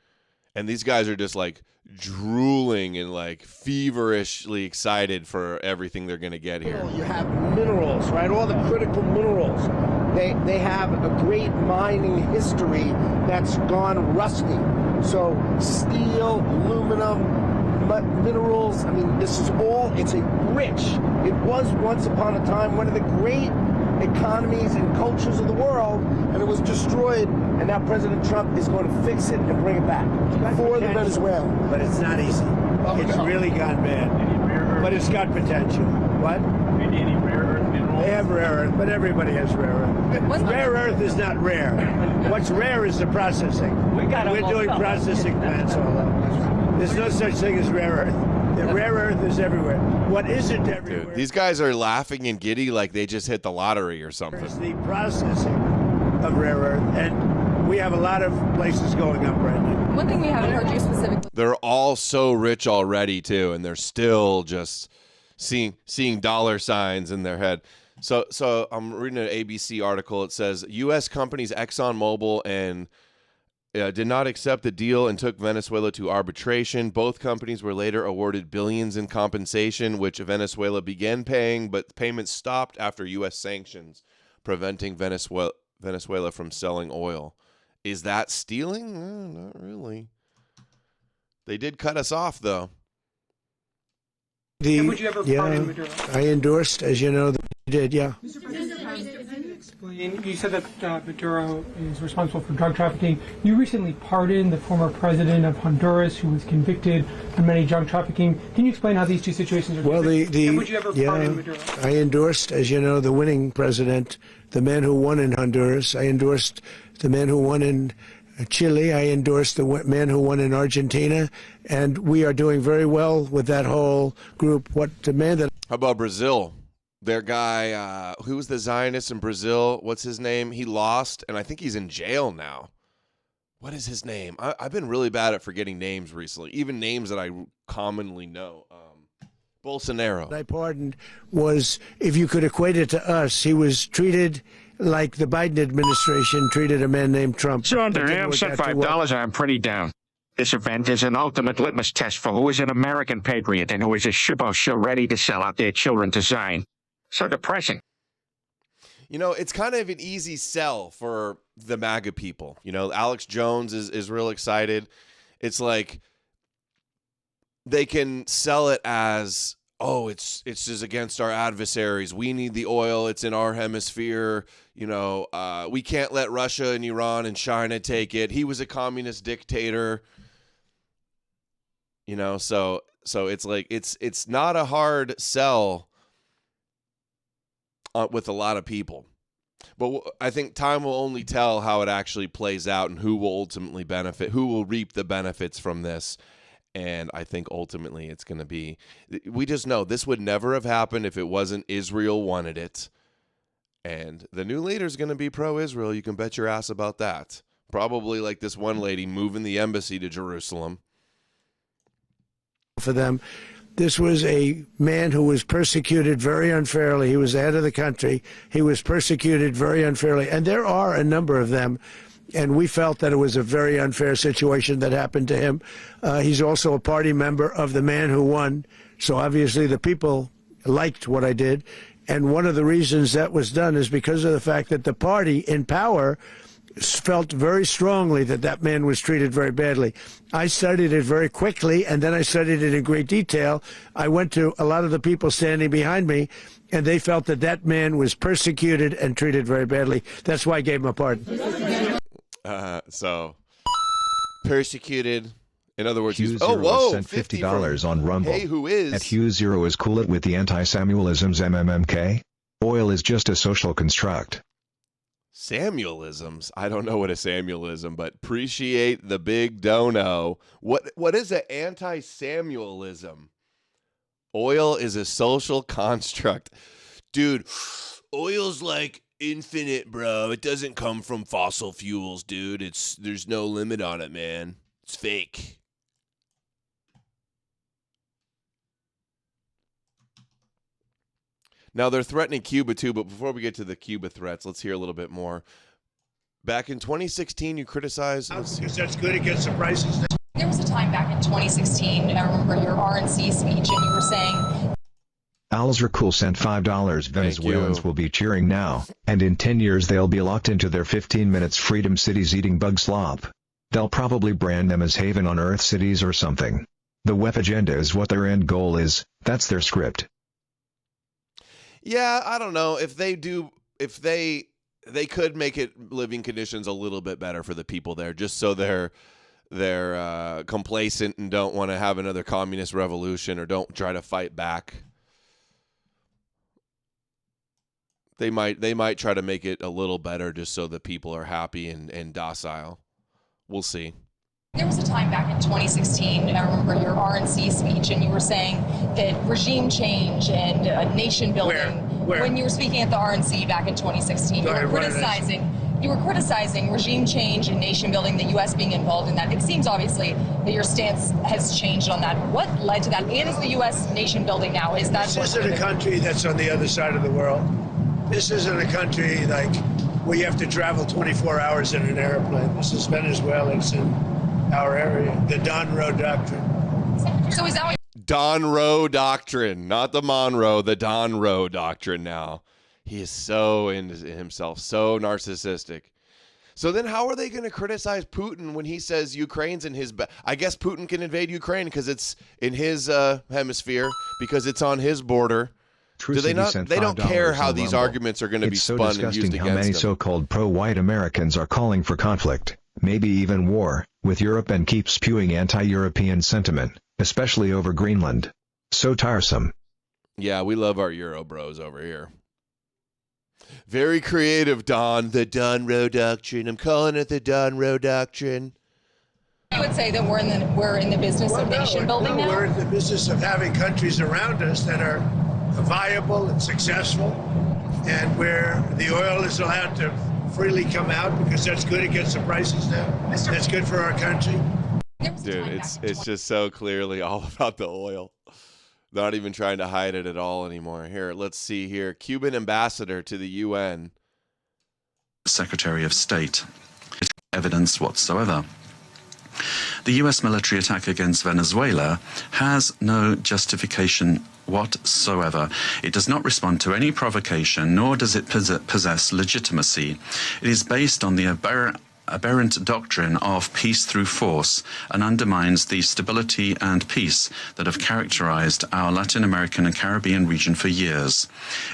And these guys are just like drooling and like feverishly excited for everything they're going to get here. You have minerals, right? All the critical minerals. They have a great mining history that's gone rusty. So steel, aluminum, minerals, I mean, this is all, it's a rich. It was once upon a time one of the great economies and cultures of the world, and it was destroyed, and now President Trump is going to fix it and bring it back for the Venezuela. But it's not easy. It's really gone bad. But it's got potential. What? Any rare earth minerals? They have rare earth, but everybody has rare earth. Rare earth is not rare. What's rare is the processing. We're doing processing plants all over. There's no such thing as rare earth. The rare earth is everywhere. What isn't everywhere? Dude, these guys are laughing and giddy like they just hit the lottery or something. It's the processing of rare earth, and we have a lot of places going up right now. One thing we haven't heard you specifically. They're all so rich already too, and they're still just seeing dollar signs in their head. So I'm reading an ABC article. It says U.S. companies ExxonMobil and did not accept the deal and took Venezuela to arbitration. Both companies were later awarded billions in compensation, which Venezuela began paying, but payments stopped after U.S. sanctions, preventing Venezuela from selling oil. Is that stealing? Not really. They did cut us off, though. I endorsed, as you know, you did, yeah. You said that Maduro is responsible for drug trafficking. You recently pardoned the former president of Honduras who was convicted on many drug trafficking. Can you explain how these two situations are different? And would you ever pardon Maduro? I endorsed, as you know, the winning president, the man who won in Honduras. I endorsed the man who won in Chile. I endorsed the man who won in Argentina. And we are doing very well with that whole group. How about Brazil? Their guy, who was the Zionist in Brazil? What's his name? He lost, and I think he's in jail now. What is his name? I've been really bad at forgetting names recently, even names that I commonly know. Bolsonaro. I pardoned was, if you could equate it to us, he was treated like the Biden administration treated a man named Trump. So the ham said $5. I'm pretty down. This event is an ultimate litmus test for who is an American patriot and who is a shippo show ready to sell out their children to Zion. So depressing. You know, it's kind of an easy sell for the MAGA people. You know, Alex Jones is real excited. It's like they can sell it as, oh, it's just against our adversaries. We need the oil. It's in our hemisphere. You know, we can't let Russia and Iran and China take it. He was a communist dictator. You know, so it's like it's not a hard sell with a lot of people. But I think time will only tell how it actually plays out and who will ultimately benefit, who will reap the benefits from this. And I think ultimately it's going to be, we just know this would never have happened if it wasn't Israel wanted it. And the new leader is going to be pro-Israel. You can bet your ass about that. Probably like this one lady moving the embassy to Jerusalem. For them, this was a man who was persecuted very unfairly. He was the head of the country. He was persecuted very unfairly. And there are a number of them. And we felt that it was a very unfair situation that happened to him. He's also a party member of the man who won. So obviously the people liked what I did. And one of the reasons that was done is because of the fact that the party in power felt very strongly that that man was treated very badly. I studied it very quickly, and then I studied it in great detail. I went to a lot of the people standing behind me, and they felt that that man was persecuted and treated very badly. That's why I gave him a pardon. So, persecuted. In other words, Hugh oh, Zero whoa, sent $50 on Rumble. Hey, who is? At Hugh Zero is cool it with the anti-Samuelisms MMMK. Oil is just a social construct. Samuelisms? I don't know what a Samuelism, but appreciate the big dono. What is an anti-Samuelism? Oil is a social construct. Dude, oil's like infinite, bro. It doesn't come from fossil fuels, dude. There's no limit on it, man. It's fake. Now, they're threatening Cuba, too, but before we get to the Cuba threats, let's hear a little bit more. Back in 2016, you criticized... Because that's good against the prices. There was a time back in 2016, I remember your RNC speech, and you were saying... Alzrakul sent $5. Venezuelans will be cheering now, and in 10 years they'll be locked into their 15 minutes freedom cities eating bug slop. They'll probably brand them as Haven on Earth cities or something. The WEF agenda is what their end goal is. That's their script. Yeah, I don't know. If they do, if they could make it living conditions a little bit better for the people there, just so they're complacent and don't want to have another communist revolution or don't try to fight back. They might try to make it a little better just so the people are happy and docile. We'll see. There was a time back in 2016, I remember your RNC speech, and you were saying that regime change and nation building. Where? When you were speaking at the RNC back in 2016, you were criticizing regime change and nation building, the U.S. being involved in that. It seems obviously that your stance has changed on that. What led to that? And is the U.S. nation building now? Is that this isn't a country that's on the other side of the world. This isn't a country like where you have to travel 24 hours in an airplane. This is Venezuela. It's in our area. The Don Roe Doctrine. So is that what? Don Roe Doctrine, not the Monroe, the Don Roe Doctrine now. He is so into himself, so narcissistic. So then how are they going to criticize Putin when he says Ukraine's in his... I guess Putin can invade Ukraine because it's in his hemisphere, because it's on his border. Do they not? They don't care how these arguments are going to be spun and used against them. It's so disgusting how many so-called pro-white Americans are calling for conflict, maybe even war, with Europe and keep spewing anti-European sentiment, especially over Greenland. So tiresome. Yeah, we love our Euro bros over here. Very creative, Don. The Don Roe Doctrine. I'm calling it the Don Roe Doctrine. I would say that we're in the business of nation building now. We're in the business of having countries around us that are viable and successful, and where the oil is allowed to freely come out, because that's good. It gets the prices down. That's good for our country. Dude, it's just so clearly all about the oil. Not even trying to hide it at all anymore. Here, let's see here. Cuban ambassador to the UN. Secretary of State. Evidence whatsoever. The U.S. military attack against Venezuela has no justification whatsoever. It does not respond to any provocation, nor does it possess legitimacy. It is based on the aberrant doctrine of peace through force and undermines the stability and peace that have characterized our Latin American and Caribbean region for years.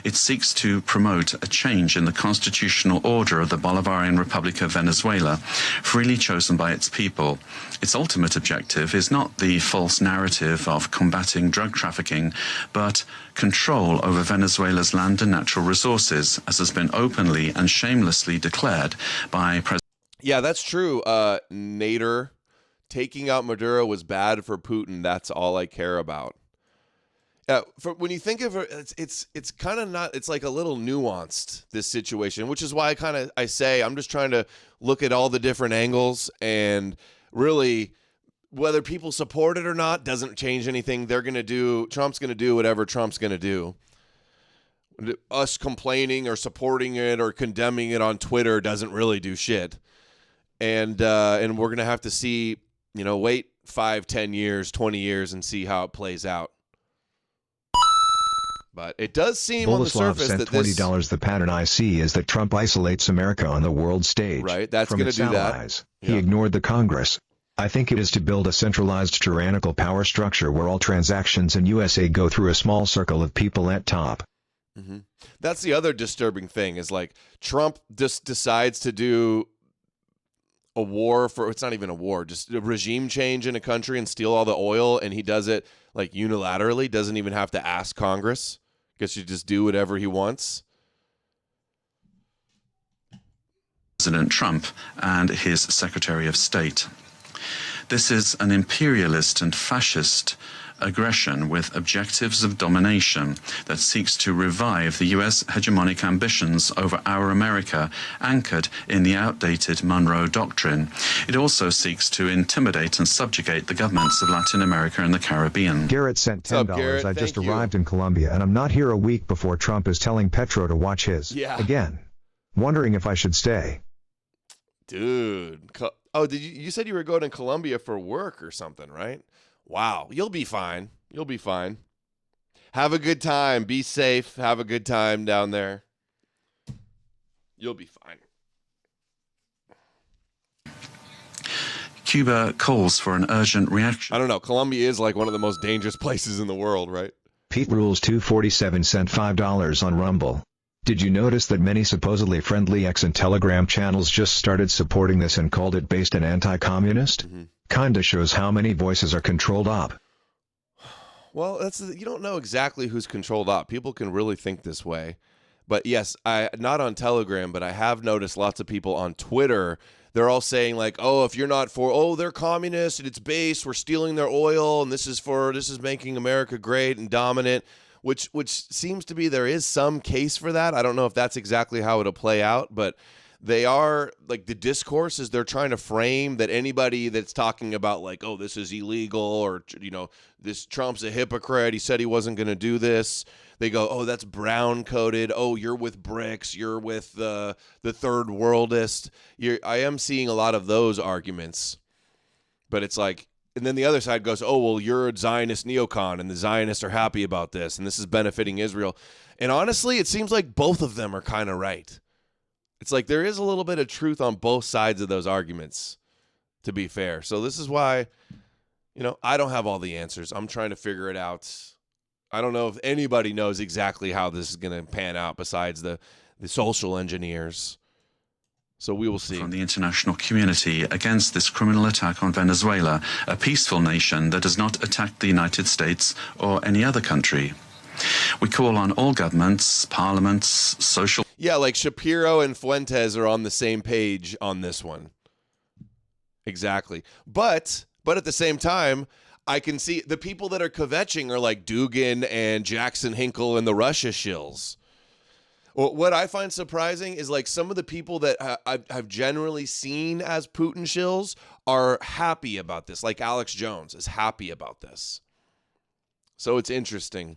It seeks to promote a change in the constitutional order of the Bolivarian Republic of Venezuela, freely chosen by its people. Its ultimate objective is not the false narrative of combating drug trafficking, but control over Venezuela's land and natural resources, as has been openly and shamelessly declared by President. Yeah, that's true. Nader, taking out Maduro was bad for Putin. That's all I care about. When you think of it, it's kind of not. It's like a little nuanced, this situation, which is why I say I'm just trying to look at all the different angles, and really, whether people support it or not doesn't change anything. Trump's gonna do whatever Trump's gonna do. Us complaining or supporting it or condemning it on Twitter doesn't really do shit. And we're going to have to see, wait 5, 10 years, 20 years and see how it plays out. But it does seem on the surface sent that $20. The pattern I see is that Trump isolates America on the world stage. Right, that's going to do allies. that. He ignored the Congress. I think it is to build a centralized tyrannical power structure where all transactions in USA go through a small circle of people at top. Mm-hmm. That's the other disturbing thing is like Trump just decides to do a war it's not even a war, just a regime change in a country and steal all the oil, and he does it like unilaterally, doesn't even have to ask Congress. Guess you just do whatever he wants. President Trump and his Secretary of State. This is an imperialist and fascist aggression with objectives of domination that seeks to revive the U.S. hegemonic ambitions over our America, anchored in the outdated Monroe Doctrine. It also seeks to intimidate and subjugate the governments of Latin America and the Caribbean. Garrett sent $10. Garrett? I just Thank you. arrived in Colombia, and I'm not here a week before Trump is telling Petro to watch his. Yeah. Again. Wondering if I should stay. Dude. You said you were going to Colombia for work or something, right? Wow. You'll be fine. You'll be fine. Have a good time. Be safe. Have a good time down there. You'll be fine. Cuba calls for an urgent reaction. I don't know. Colombia is like one of the most dangerous places in the world, right? Pete Rules 247 sent $5 on Rumble. Did you notice that many supposedly friendly X and Telegram channels just started supporting this and called it based and anti-communist? Mm-hmm. Kinda shows how many voices are controlled up. Well, you don't know exactly who's controlled up. People can really think this way. But yes, not on Telegram, but I have noticed lots of people on Twitter. They're all saying like, oh, if you're not for, they're communist and it's based, we're stealing their oil, and this is making America great and dominant, which seems to be there is some case for that. I don't know if that's exactly how it'll play out, but they are like the discourse is they're trying to frame that anybody that's talking about like, oh, this is illegal, or this Trump's a hypocrite, he said he wasn't going to do this. They go, oh, that's brown coded. Oh, you're with BRICS. You're with the third worldist. I am seeing a lot of those arguments, but it's like, and then the other side goes, oh, well, you're a Zionist neocon, and the Zionists are happy about this, and this is benefiting Israel. And honestly, it seems like both of them are kind of right. It's like there is a little bit of truth on both sides of those arguments, to be fair. So this is why, I don't have all the answers. I'm trying to figure it out. I don't know if anybody knows exactly how this is going to pan out besides the social engineers. So we will see. From the international community against this criminal attack on Venezuela, a peaceful nation that does not attack the United States or any other country. We call on all governments, parliaments, social... Yeah, like Shapiro and Fuentes are on the same page on this one. Exactly. But at the same time, I can see the people that are kvetching are like Dugin and Jackson Hinkle and the Russia shills. Well, what I find surprising is like some of the people that I've generally seen as Putin shills are happy about this. Like Alex Jones is happy about this. So it's interesting.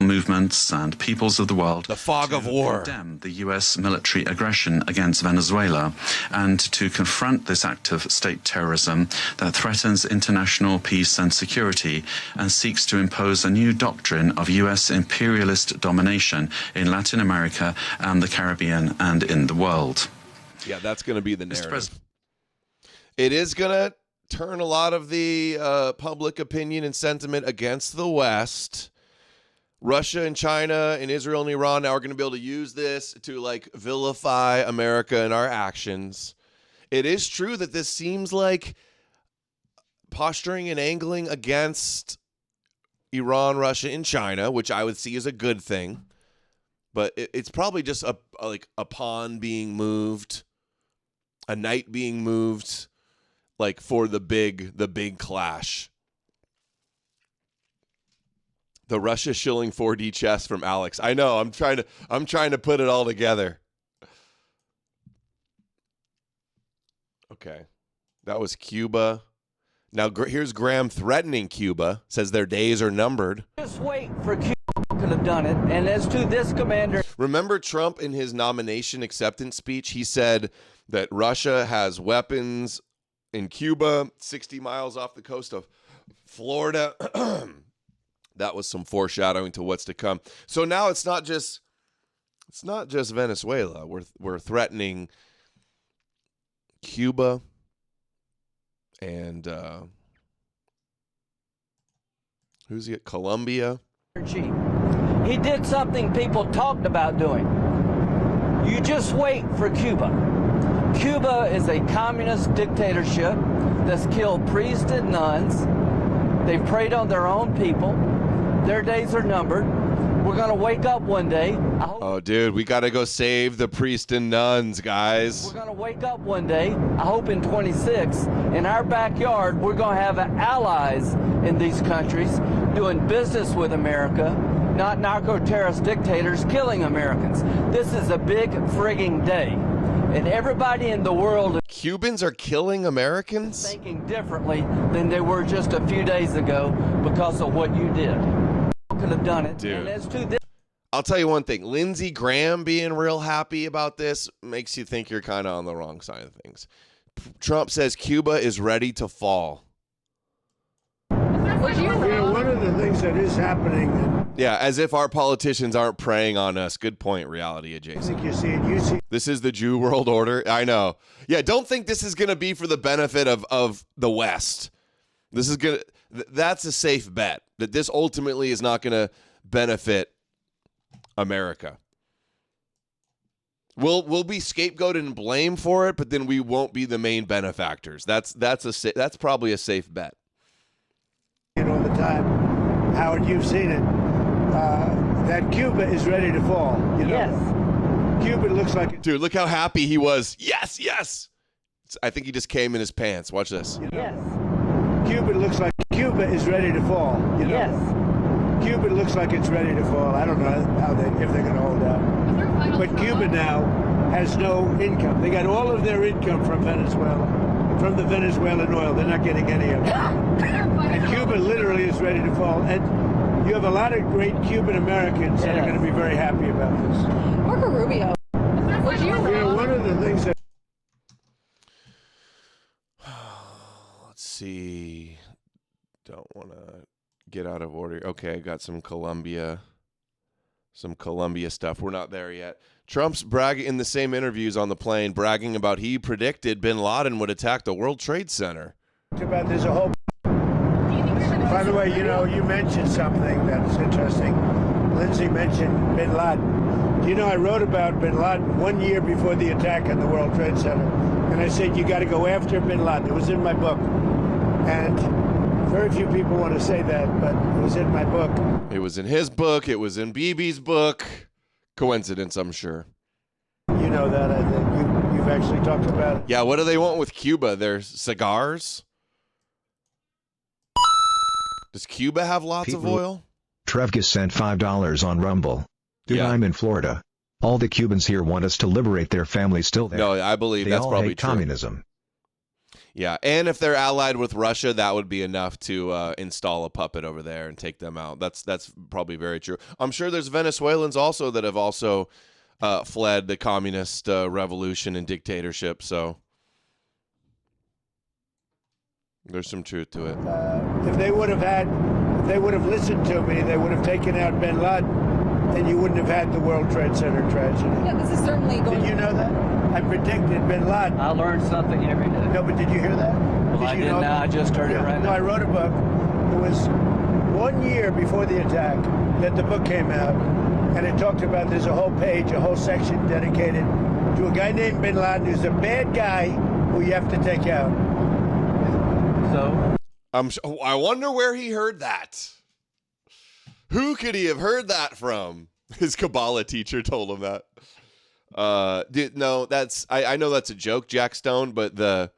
Movements and peoples of the world, the fog of war, condemn the U.S. military aggression against Venezuela and to confront this act of state terrorism that threatens international peace and security and seeks to impose a new doctrine of U.S. imperialist domination in Latin America and the Caribbean and in the world. Yeah, that's going to be the narrative. It is going to turn a lot of the public opinion and sentiment against the West. Russia and China and Israel and Iran now are going to be able to use this to like vilify America and our actions. It is true that this seems like posturing and angling against Iran, Russia, and China, which I would see as a good thing. But it's probably just a pawn being moved, a knight being moved, like for the big clash. The Russia shilling 4D chess from Alex. I know. I'm trying to put it all together. Okay, that was Cuba. Now here's Graham threatening Cuba. Says their days are numbered. Just wait for Cuba could have done it. And as to this commander, remember Trump in his nomination acceptance speech, he said that Russia has weapons in Cuba, 60 miles off the coast of Florida. That was some foreshadowing to what's to come. So now it's not just Venezuela. We're threatening Cuba and who's he? Colombia. He did something people talked about doing. You just wait for Cuba. Cuba is a communist dictatorship that's killed priests and nuns. They've preyed on their own people. Their days are numbered. We're going to wake up one day. Oh, dude, we got to go save the priests and nuns, guys. We're going to wake up one day, I hope in 26. In our backyard, we're going to have allies in these countries doing business with America, not narco-terrorist dictators killing Americans. This is a big frigging day. And everybody in the world... Cubans are killing Americans? ...thinking differently than they were just a few days ago because of what you did. Could have done it. Dude. And as to this... I'll tell you one thing. Lindsey Graham being real happy about this makes you think you're kind of on the wrong side of things. Trump says Cuba is ready to fall. One of the things that is happening... Yeah, as if our politicians aren't preying on us. Good point, reality adjacent. I think you see it. You see. This is the Jew world order. I know. Yeah, don't think this is going to be for the benefit of the West. This is going to... That's a safe bet. That this ultimately is not going to benefit America. We'll be scapegoated and blamed for it, but then we won't be the main benefactors. That's probably a safe bet. All the time, Howard, you've seen it. That Cuba is ready to fall. You know? Yes. Cuba looks like it. Dude, look how happy he was. Yes, yes. I think he just came in his pants. Watch this. You know? Yes. Cuba looks like Cuba is ready to fall. You know? Yes. Cuba looks like it's ready to fall. I don't know if they're going to hold out. But Cuba now has no income. They got all of their income from Venezuela, from the Venezuelan oil. They're not getting any of it. And Cuba literally is ready to fall. And you have a lot of great Cuban Americans that are going to be very happy about this. Marco Rubio. One of the things that... Let's see. Don't want to get out of order. Okay, I got some Colombia stuff. We're not there yet. Trump's bragging in the same interviews on the plane, bragging about he predicted bin Laden would attack the World Trade Center. There's a whole... By the way, you mentioned something that's interesting. Lindsay mentioned bin Laden. Do you know I wrote about bin Laden 1 year before the attack on the World Trade Center? And I said, you got to go after bin Laden. It was in my book. And very few people want to say that, but it was in my book. It was in his book. It was in BB's book. Coincidence, I'm sure. You know that. I think you've actually talked about it. Yeah, what do they want with Cuba? Their cigars? Does Cuba have lots of oil? Trevgus sent $5 on Rumble. Dude, Yeah. I'm in Florida. All the Cubans here want us to liberate their families still there. No, I believe They that's all probably hate true. communism. Yeah, and if they're allied with Russia, that would be enough to install a puppet over there and take them out. That's probably very true. I'm sure there's Venezuelans also that have also fled the communist revolution and dictatorship. So there's some truth to it. If they would have listened to me, they would have taken out bin Laden, and you wouldn't have had the World Trade Center tragedy. Yeah, this is certainly going. Did you know that? I predicted bin Laden. I learned something every day. No, but did you hear that? Well, I didn't. I just heard it right now. No, I wrote a book. It was 1 year before the attack that the book came out, and it talked about, there's a whole page, a whole section dedicated to a guy named bin Laden who's a bad guy who you have to take out. So? I wonder where he heard that. Who could he have heard that from? His Kabbalah teacher told him that. No, I know that's a joke, Jack Stone, but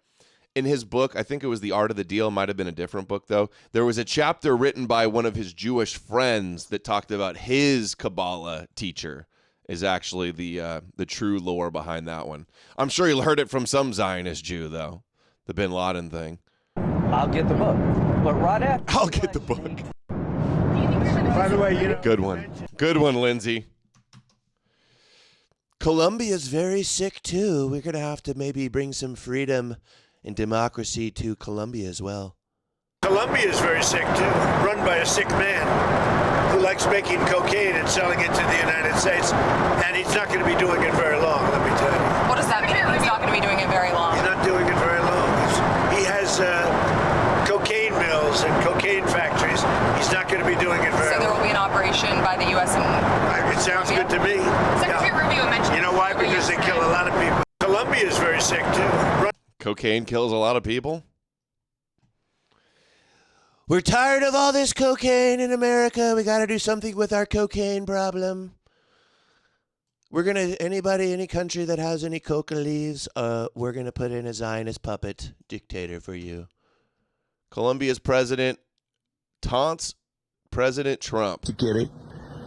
in his book, I think it was The Art of the Deal, might have been a different book though. There was a chapter written by one of his Jewish friends that talked about his Kabbalah teacher is actually the true lore behind that one. I'm sure you heard it from some Zionist Jew though, the bin Laden thing. I'll get the book, but right after. I'll get the book. By the way, Good one, Lindsay. Colombia's very sick too. We're gonna have to maybe bring some freedom and democracy to Colombia as well. Colombia is very sick too, run by a sick man who likes making cocaine and selling it to the United States, and he's not going to be doing it very long, let me tell you. What does that mean? He's not going to be doing it very long. He's not doing it very long. He has cocaine mills and cocaine factories. He's not going to be doing it very long. So there will be an operation by the U.S. and It sounds good to me. Secretary Rubio mentioned. You know why? Because they kill a lot of people. Colombia is very sick too. Cocaine kills a lot of people. We're tired of all this cocaine in America. We got to do something with our cocaine problem. We're going to, any country that has any coca leaves, we're going to put in a Zionist puppet dictator for you. Colombia's president taunts President Trump. Si quiere,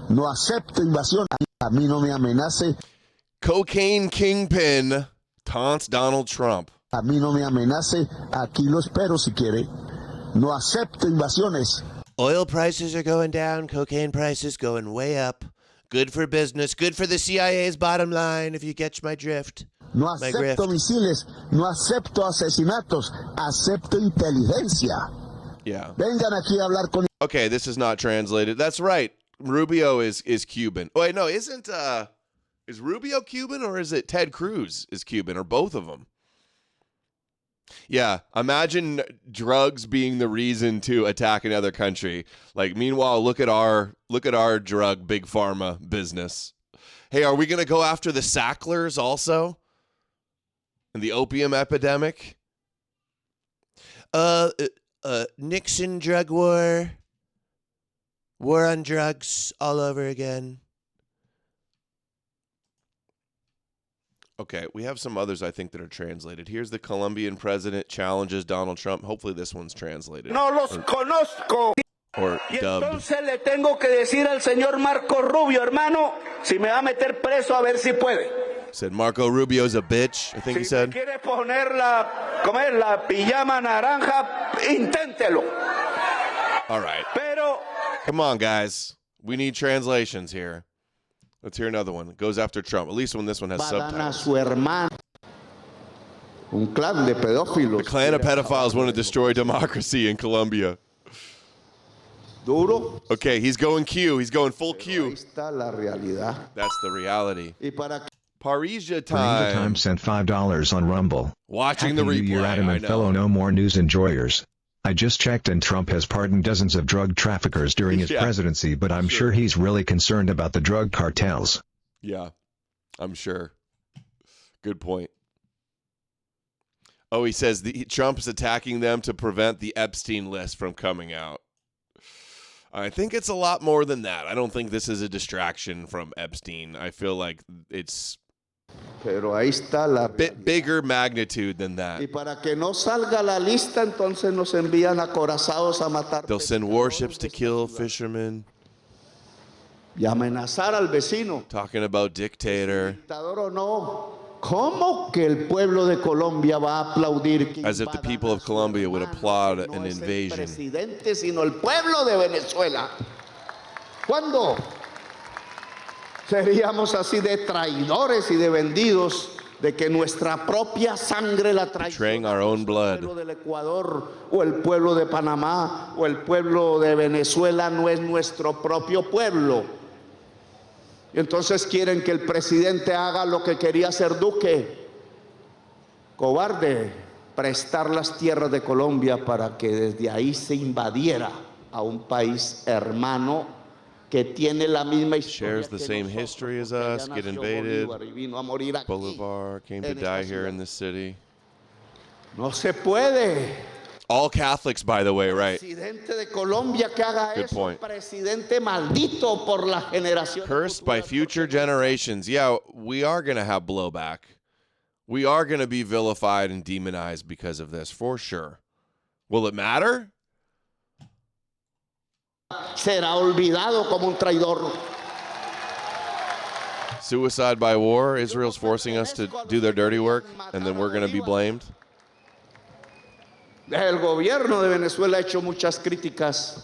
no acepto invasión. A mí no me amenace. Cocaine kingpin taunts Donald Trump. A mí no me amenace. Aquí lo espero si quiere. No acepto invasiones. Oil prices are going down. Cocaine prices going way up. Good for business. Good for the CIA's bottom line, if you catch my drift. No acepto misiles. No acepto asesinatos. Acepto inteligencia. Yeah. Vengan aquí a hablar con. Okay, this is not translated. That's right. Rubio is Cuban. Oh, wait, no, isn't is Rubio Cuban or is it Ted Cruz is Cuban or both of them? Yeah, imagine drugs being the reason to attack another country. Like, meanwhile, look at our drug big pharma business. Hey, are we going to go after the Sacklers also? And the opium epidemic? Nixon drug war. War on drugs all over again. Okay, we have some others I think that are translated. Here's the Colombian president challenges Donald Trump. Hopefully this one's translated. No los conozco. Or dubbed. Entonces le tengo que decir al señor Marco Rubio, hermano, si me va a meter preso a ver si puede. Said Marco Rubio's a bitch, I think he said. Si quiere poner la pijama naranja, inténtelo. All right. Pero come on, guys. We need translations here. Let's hear another one. It goes after Trump. At least when this one has subtitles. The clan of pedophiles want to destroy democracy in Colombia. Duro. Okay, he's going Q. He's going full Q. Ahí está la realidad. That's the reality. Parisia Parisia time. Time sent $5 on Rumble. Watching Happy the New Year, replay. Adam I and know. fellow No More News enjoyers. I just checked and Trump has pardoned dozens of drug traffickers during his presidency, but I'm sure he's really concerned about the drug cartels. Yeah, I'm sure. Good point. Oh, he says Trump's attacking them to prevent the Epstein list from coming out. I think it's a lot more than that. I don't think this is a distraction from Epstein. I feel like it's Pero ahí está la bit bigger magnitude than that. Y para que no salga la lista, entonces nos envían acorazados a matar. They'll send warships to kill fishermen. Y amenazar al vecino. Talking about dictator. Dictador o no. ¿Cómo que el pueblo de Colombia va a aplaudir? As if the people of Colombia would applaud an invasion. No es el presidente, sino el pueblo de Venezuela. ¿Cuándo? Seríamos así de traidores y de vendidos, de que nuestra propia sangre la betraying our own blood. El pueblo del Ecuador o el pueblo de Panamá o el pueblo de Venezuela no es nuestro propio pueblo. Y entonces quieren que el presidente haga lo que quería hacer Duque, cobarde, prestar las tierras de Colombia para que desde ahí se invadiera a un país hermano que tiene la misma historia, shares the same history as us, get invaded. Bolivar came to die here in this city. No se puede. All Catholics, by the way, right? Presidente de Colombia que haga Good eso, point. Presidente maldito por la generación. Cursed by future generations. Yeah, we are going to have blowback. We are going to be vilified and demonized because of this, for sure. Will it matter? Será olvidado como un traidor. Suicide by war. Israel's forcing us to do their dirty work, and then we're going to be blamed. El gobierno de Venezuela ha hecho muchas críticas,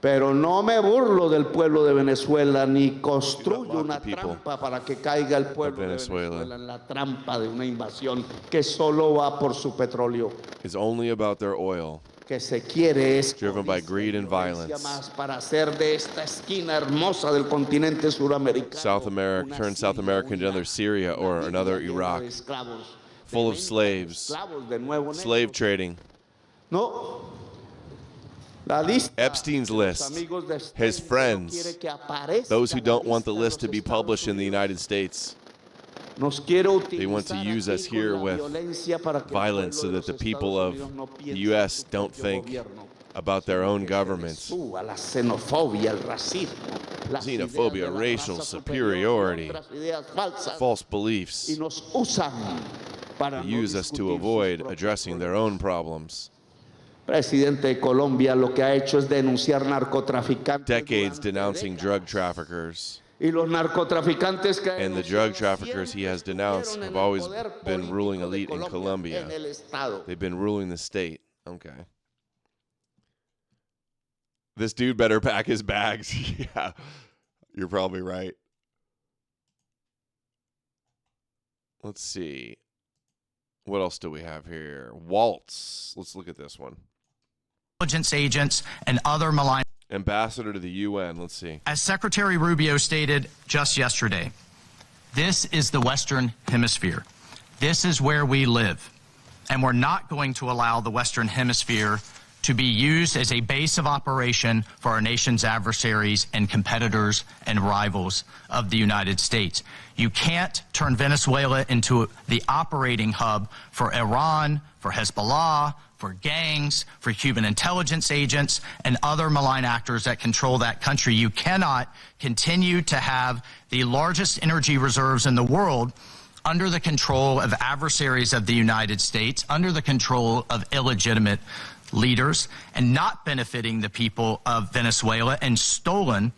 pero no me burlo del pueblo de Venezuela ni construyo una trampa para que caiga el pueblo de Venezuela en la trampa de una invasión que solo va por su petróleo. It's only about their oil. Que se quiere es driven by greed and violence. Más para hacer de esta esquina hermosa del continente suramericano. South America, turn South America into another Syria or another Iraq, full of slaves, slave trading. No. Epstein's list, his friends, those who don't want the list to be published in the United States. They want to use us here with violence so that the people of the U.S. don't think about their own governments. Xenophobia, racial superiority, false beliefs. They use us to avoid addressing their own problems. Presidente de Colombia lo que ha hecho es denunciar narcotraficantes. Decades denouncing drug traffickers. Y los narcotraficantes que and the drug traffickers he has denounced have always been ruling elite in Colombia. They've been ruling the state. Okay. This dude better pack his bags. Yeah, you're probably right. Let's see. What else do we have here? Waltz. Let's look at this one. Intelligence agents and other malign. Ambassador to the UN. Let's see. As Secretary Rubio stated just yesterday, this is the Western Hemisphere. This is where we live. And we're not going to allow the Western Hemisphere to be used as a base of operation for our nation's adversaries and competitors and rivals of the United States. You can't turn Venezuela into the operating hub for Iran, for Hezbollah, for gangs, for Cuban intelligence agents, and other malign actors that control that country. You cannot continue to have the largest energy reserves in the world under the control of adversaries of the United States, under the control of illegitimate leaders, and not benefiting the people of Venezuela, and stolen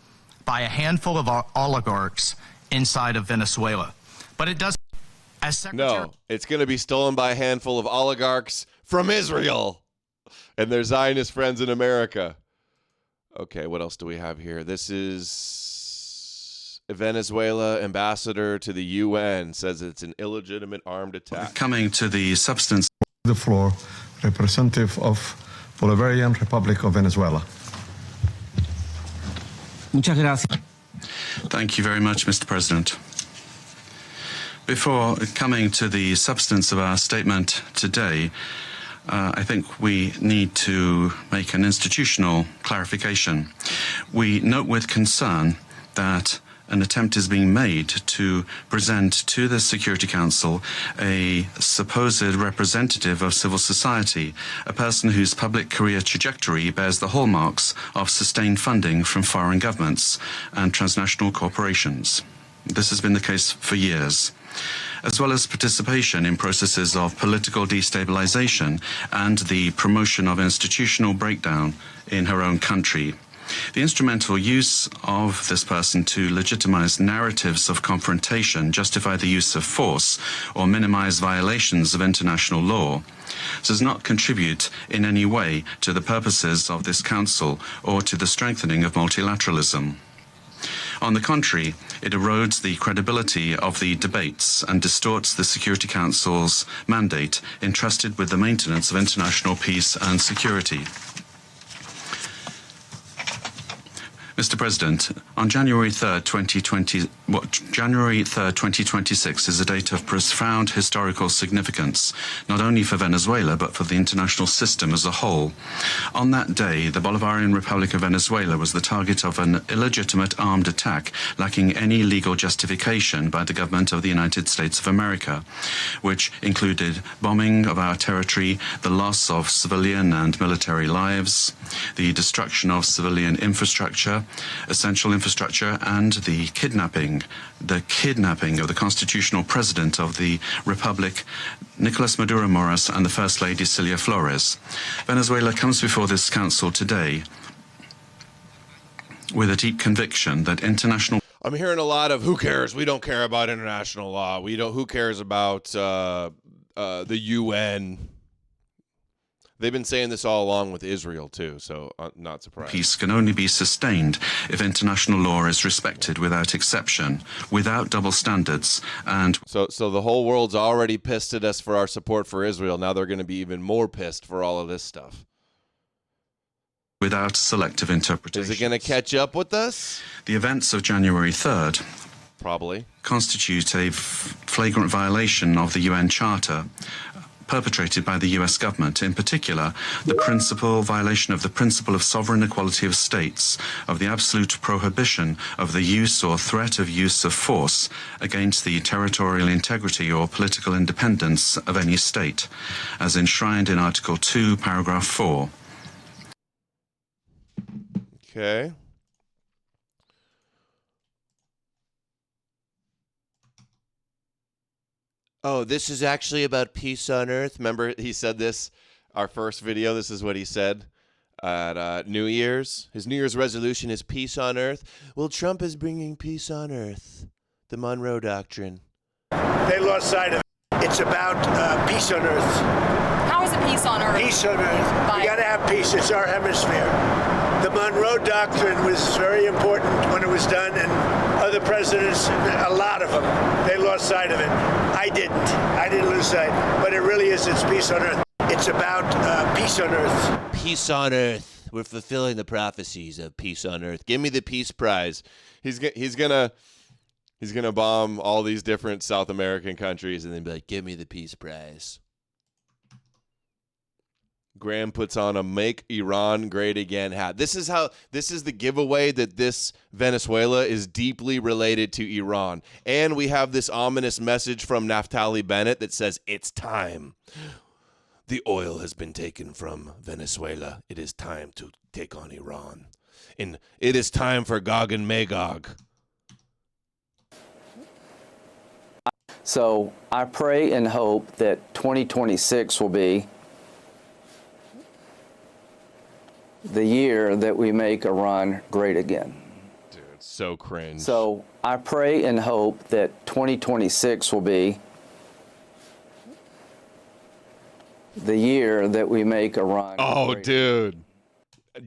by a handful of oligarchs inside of Venezuela. But it doesn't. No, it's going to be stolen by a handful of oligarchs from Israel and their Zionist friends in America. Okay, what else do we have here? This is Venezuela ambassador to the UN says it's an illegitimate armed attack. Coming to the substance. The floor, representative of Bolivarian Republic of Venezuela. Muchas gracias. Thank you very much, Mr. President. Before coming to the substance of our statement today, I think we need to make an institutional clarification. We note with concern that an attempt is being made to present to the Security Council a supposed representative of civil society, a person whose public career trajectory bears the hallmarks of sustained funding from foreign governments and transnational corporations. This has been the case for years. as well as participation in processes of political destabilization and the promotion of institutional breakdown in her own country. The instrumental use of this person to legitimize narratives of confrontation, justify the use of force, or minimize violations of international law does not contribute in any way to the purposes of this Council or to the strengthening of multilateralism. On the contrary, it erodes the credibility of the debates and distorts the Security Council's mandate entrusted with the maintenance of international peace and security. Mr. President, on January 3rd, 2026 is a date of profound historical significance, not only for Venezuela, but for the international system as a whole. On that day, the Bolivarian Republic of Venezuela was the target of an illegitimate armed attack lacking any legal justification by the government of the United States of America, which included bombing of our territory, the loss of civilian and military lives, the destruction of civilian infrastructure, essential infrastructure, and the kidnapping of the constitutional president of the Republic, Nicolas Maduro Moras, and the First Lady Cilia Flores. Venezuela comes before this Council today with a deep conviction that international... I'm hearing a lot of, who cares? We don't care about international law. Who cares about the UN? They've been saying this all along with Israel, too, so not surprised. Peace can only be sustained if international law is respected without exception, without double standards, and... So the whole world's already pissed at us for our support for Israel. Now they're going to be even more pissed for all of this stuff. Without selective interpretation. Is it going to catch up with us? The events of January 3rd... Probably. ...constitute a flagrant violation of the UN Charter, perpetrated by the US government, in particular, the violation of the principle of sovereign equality of states, of the absolute prohibition of the use or threat of use of force against the territorial integrity or political independence of any state, as enshrined in Article 2, Paragraph 4. Okay. Oh, this is actually about peace on Earth. Remember, he said this, our first video, this is what he said at New Year's. His New Year's resolution is peace on Earth. Well, Trump is bringing peace on Earth. The Monroe Doctrine. They lost sight of it. It's about peace on Earth. How is it peace on Earth? Peace on Earth. We got to have peace. It's our hemisphere. The Monroe Doctrine was very important when it was done, and other presidents, a lot of them, they lost sight of it. I didn't lose sight, but it really is. It's peace on Earth. It's about peace on Earth. Peace on Earth. We're fulfilling the prophecies of peace on Earth. Give me the Peace Prize. He's gonna bomb all these different South American countries and then be like, give me the Peace Prize. Graham puts on a Make Iran Great Again hat. This is the giveaway that this Venezuela is deeply related to Iran. And we have this ominous message from Naftali Bennett that says, it's time. The oil has been taken from Venezuela. It is time to take on Iran. And it is time for Gog and Magog. So I pray and hope that 2026 will be the year that we make Iran great again. Dude, it's so cringe. So I pray and hope that 2026 will be the year that we make Iran great. Dude.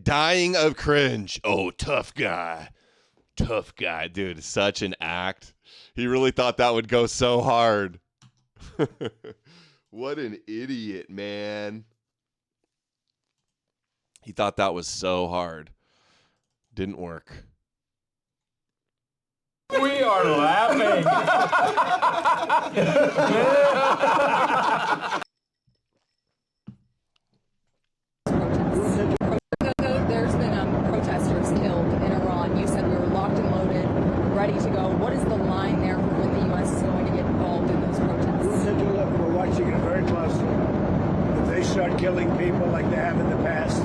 Dying of cringe. Oh, tough guy. Tough guy. Dude, such an act. He really thought that would go so hard. What an idiot, man. He thought that was so hard. Didn't work. We are laughing. There's been protesters killed in Iran. You said we were locked and loaded, ready to go. What is the line there for when the U.S. is going to get involved in those protests? We're watching it very closely. If they start killing people like they have in the past,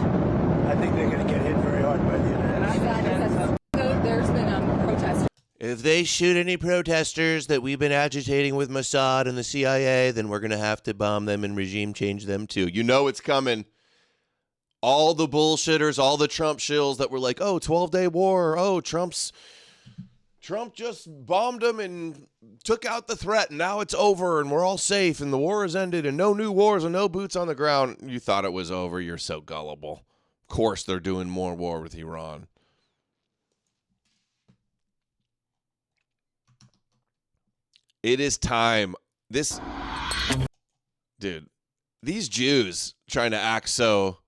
I think they're going to get hit very hard by the United States. There's been protesters. if they shoot any protesters that we've been agitating with Mossad and the CIA, then we're going to have to bomb them and regime change them too. You know it's coming. All the bullshitters, all the Trump shills that were like, oh, 12-day war. Oh, Trump just bombed them and took out the threat, and now it's over, and we're all safe, and the war has ended, and no new wars and no boots on the ground. You thought it was over. You're so gullible. Of course they're doing more war with Iran. It is time. Dude, these Jews trying to act so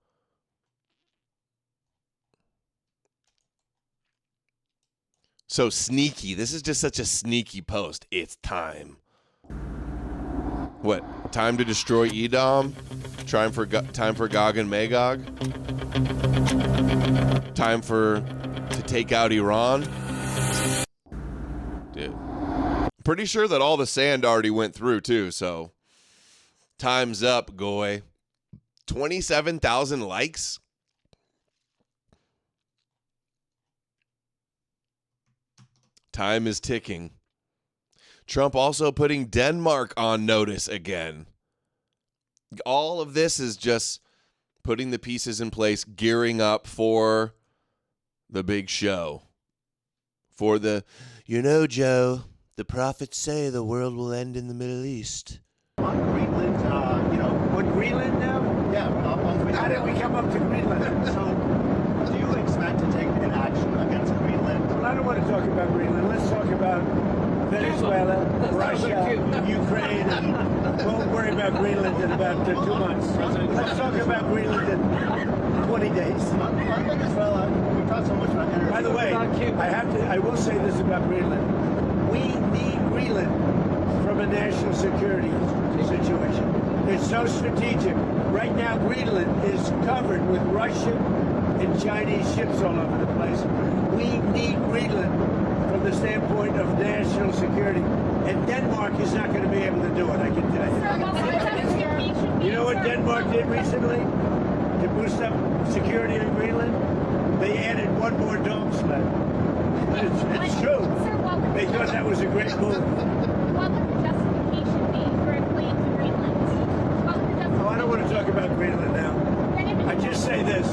sneaky. This is just such a sneaky post. It's time. What? Time to destroy Edom? Time for Gog and Magog? Time to take out Iran? Dude. Pretty sure that all the sand already went through too, so time's up, goy. 27,000 likes? Time is ticking. Trump also putting Denmark on notice again. All of this is just putting the pieces in place, gearing up for the big show. For the, Joe, the prophets say the world will end in the Middle East. On Greenland, would Greenland now? Yeah. How did we come up to Greenland? So, do you expect to take an action against Greenland? Well, I don't want to talk about Greenland. Let's talk about Venezuela, Russia, Ukraine. We'll worry about Greenland in about 2 months. Let's talk about Greenland in 20 days. On Venezuela, we talked so much about energy. By the way, I will say this about Greenland. We need Greenland from a national security situation. It's so strategic. Right now, Greenland is covered with Russian and Chinese ships all over the place. We need Greenland from the standpoint of national security. And Denmark is not going to be able to do it, I can tell you. You know what Denmark did recently to boost up security in Greenland? They added one more dome sled. It's true. They thought that was a great move. What would the justification be for a claim to Greenland? Oh, I don't want to talk about Greenland now. I just say this.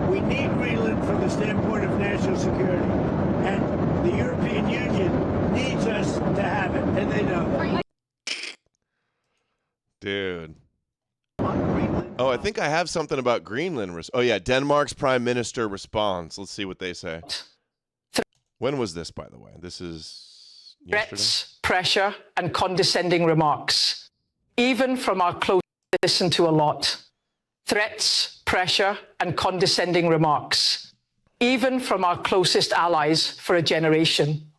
We need Greenland from the standpoint of national security. And the European Union needs us to have it. And they know that. Dude. Oh, I think I have something about Greenland. Oh, yeah. Denmark's prime minister responds. Let's see what they say. When was this, by the way? This is yesterday? Threats, pressure, and condescending remarks. Even from our close, listen to a lot. Threats, pressure, and condescending remarks. Even from our closest allies for a generation.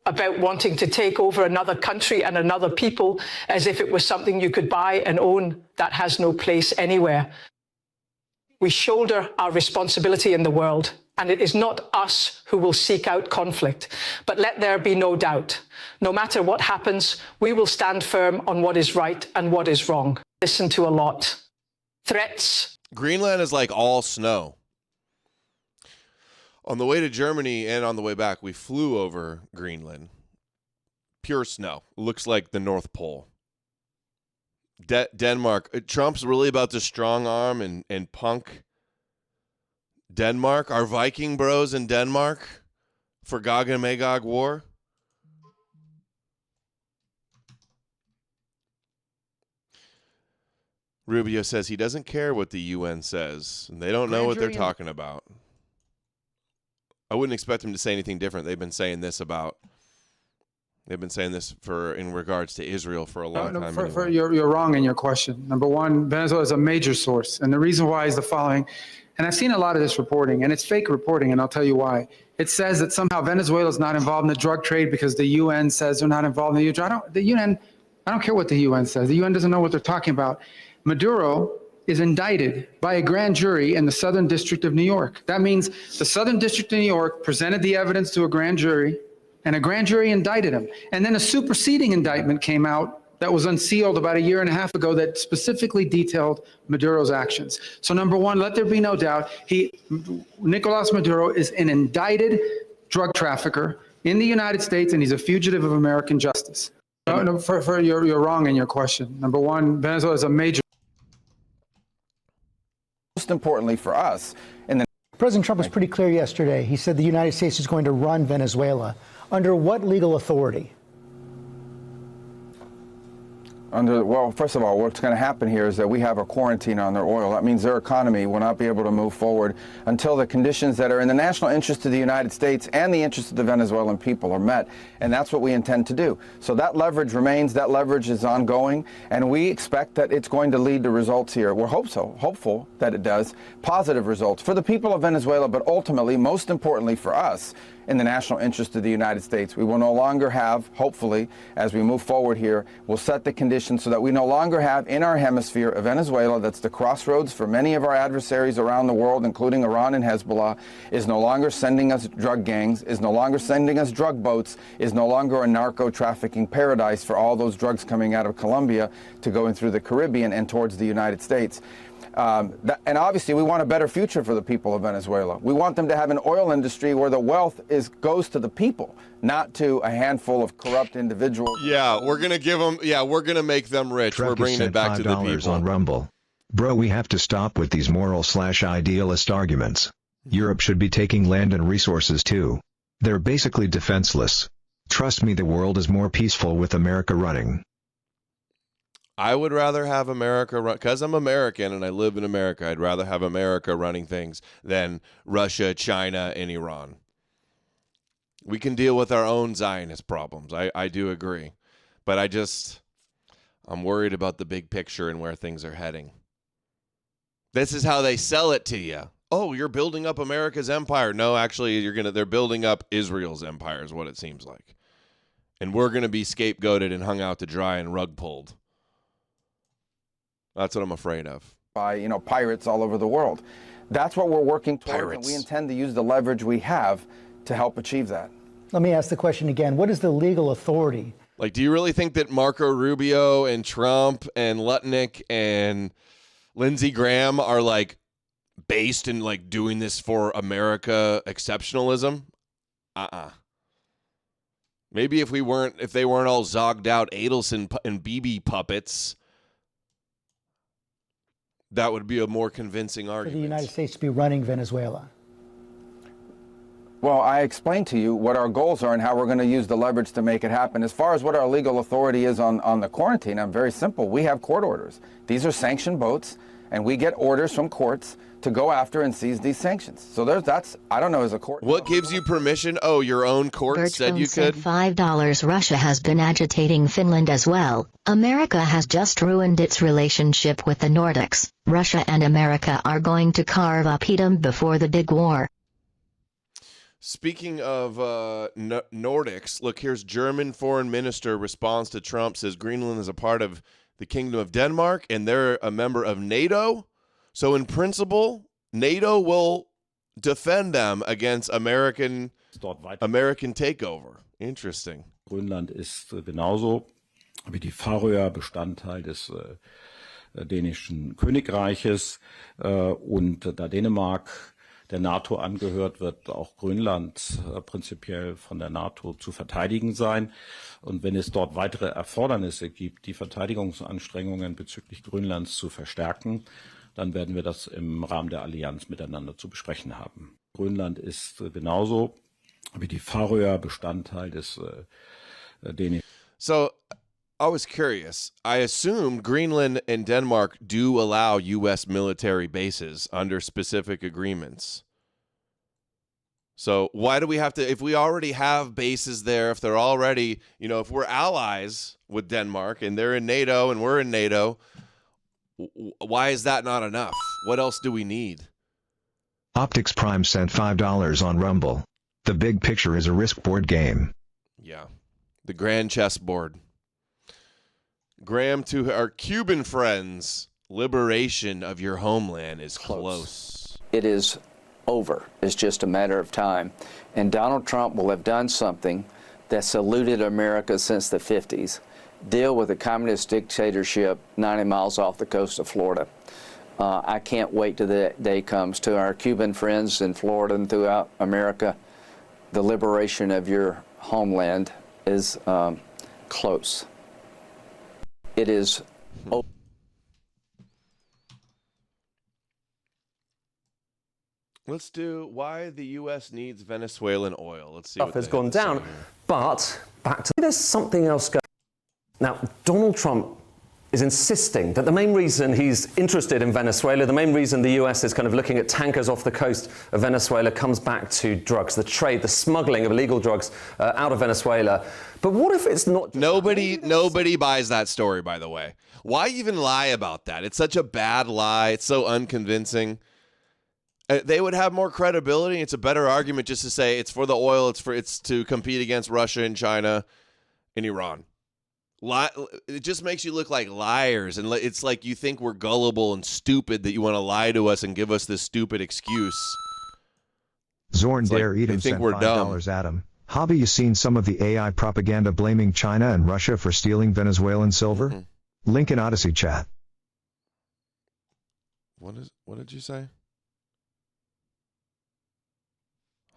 About wanting to take over another country and another people as if it was something you could buy and own that has no place anywhere. We shoulder our responsibility in the world, and it is not us who will seek out conflict. But let there be no doubt. No matter what happens, we will stand firm on what is right and what is wrong. Listen to a lot. Threats. Greenland is like all snow. On the way to Germany and on the way back, we flew over Greenland. Pure snow. Looks like the North Pole. Denmark. Trump's really about to strong arm and punk Denmark. Our Viking bros in Denmark for Gog and Magog war. Rubio says he doesn't care what the UN says, and they don't know what they're talking about. I wouldn't expect him to say anything different. They've been saying this in regards to Israel for a long time. Anyway. You're wrong in your question. Number one, Venezuela is a major source, and the reason why is the following. And I've seen a lot of this reporting, and it's fake reporting, and I'll tell you why. It says that somehow Venezuela is not involved in the drug trade because the UN says they're not involved in the drug. I don't care what the UN says. The UN doesn't know what they're talking about. Maduro is indicted by a grand jury in the Southern District of New York. That means the Southern District of New York presented the evidence to a grand jury, and a grand jury indicted him. And then a superseding indictment came out that was unsealed about 1.5 years ago that specifically detailed Maduro's actions. So number one, let there be no doubt, Nicolas Maduro is an indicted drug trafficker in the United States, and he's a fugitive of American justice. No, you're wrong in your question. Number one, Venezuela is a major. Most importantly for us, President Trump was pretty clear yesterday. He said the United States is going to run Venezuela. Under what legal authority? Well, first of all, what's going to happen here is that we have a quarantine on their oil. That means their economy will not be able to move forward until the conditions that are in the national interest of the United States and the interest of the Venezuelan people are met. And that's what we intend to do. So that leverage remains, that leverage is ongoing, and we expect that it's going to lead to results here. We're hopeful that it does, positive results for the people of Venezuela, but ultimately, most importantly for us, in the national interest of the United States. We will no longer have, hopefully, as we move forward here, we'll set the conditions so that we no longer have in our hemisphere a Venezuela that's the crossroads for many of our adversaries around the world, including Iran and Hezbollah, is no longer sending us drug gangs, is no longer sending us drug boats, is no longer a narco-trafficking paradise for all those drugs coming out of Colombia to going through the Caribbean and towards the United States. And obviously, we want a better future for the people of Venezuela. We want them to have an oil industry where the wealth goes to the people, not to a handful of corrupt individuals. Yeah, we're gonna give them. Yeah, we're gonna make them rich. We're bringing it back to the people. On Rumble. Bro, we have to stop with these moral/idealist arguments. Europe should be taking land and resources too. They're basically defenseless. Trust me, the world is more peaceful with America running. I would rather have America run, because I'm American and I live in America. I'd rather have America running things than Russia, China, and Iran. We can deal with our own Zionist problems. I do agree. But I'm worried about the big picture and where things are heading. This is how they sell it to you. Oh, you're building up America's empire. No, actually, they're building up Israel's empire is what it seems like. And we're going to be scapegoated and hung out to dry and rug pulled. That's what I'm afraid of. By, pirates all over the world. That's what we're working towards, Pirates. And we intend to use the leverage we have to help achieve that. Let me ask the question again. What is the legal authority? Like, do you really think that Marco Rubio and Trump and Lutnick and Lindsey Graham are, based in, doing this for America exceptionalism? Maybe if they weren't all zogged out Adelson and BB puppets, that would be a more convincing argument. For the United States to be running Venezuela? Well, I explained to you what our goals are and how we're going to use the leverage to make it happen. As far as what our legal authority is on the quarantine, I'm very simple. We have court orders. These are sanctioned boats, and we get orders from courts to go after and seize these sanctions. So I don't know, as a court. What gives you permission? Oh, your own court said you could? $5. Russia has been agitating Finland as well. America has just ruined its relationship with the Nordics. Russia and America are going to carve up Edom before the big war. Speaking of Nordics, look, here's German foreign minister responds to Trump, says Greenland is a part of the Kingdom of Denmark and they're a member of NATO. So in principle, NATO will defend them against American takeover. Interesting. Grönland ist genauso wie die Färöer Bestandteil des dänischen Königreiches und da Dänemark der NATO angehört, wird auch Grönland prinzipiell von der NATO zu verteidigen sein. Und wenn es dort weitere Erfordernisse gibt, die Verteidigungsanstrengungen bezüglich Grönlands zu verstärken, dann werden wir das im Rahmen der Allianz miteinander zu besprechen haben. Grönland ist genauso wie die Färöer Bestandteil des dänischen. So, I was curious. I assume Greenland and Denmark do allow U.S. military bases under specific agreements. So why do we have to, if we already have bases there, if they're already, if we're allies with Denmark and they're in NATO and we're in NATO, why is that not enough? What else do we need? Optics Prime sent $5 on Rumble. The big picture is a risk board game. Yeah. The grand chessboard. Graham, to our Cuban friends, liberation of your homeland is close. It is over. It's just a matter of time. And Donald Trump will have done something that's eluded America since the 50s. Deal with a communist dictatorship 90 miles off the coast of Florida. I can't wait till that day comes. To our Cuban friends in Florida and throughout America, the liberation of your homeland is close. It is. Let's do why the U.S. needs Venezuelan oil. Let's see. Stuff has gone down, but back to there's something else going. Now, Donald Trump is insisting that the main reason he's interested in Venezuela, the main reason the US is kind of looking at tankers off the coast of Venezuela comes back to drugs, the trade, the smuggling of illegal drugs out of Venezuela. But what if it's not? Nobody buys that story, by the way. Why even lie about that? It's such a bad lie. It's so unconvincing. They would have more credibility. It's a better argument just to say it's for the oil. It's to compete against Russia and China and Iran. It just makes you look like liars, and it's like you think we're gullible and stupid that you want to lie to us and give us this stupid excuse. Zorn Dare like Edom think sent we're $5 Adam. Hobby, you seen some of the AI propaganda blaming China and Russia for stealing Venezuelan silver? Mm-hmm. Link in Odysee chat. What did you say?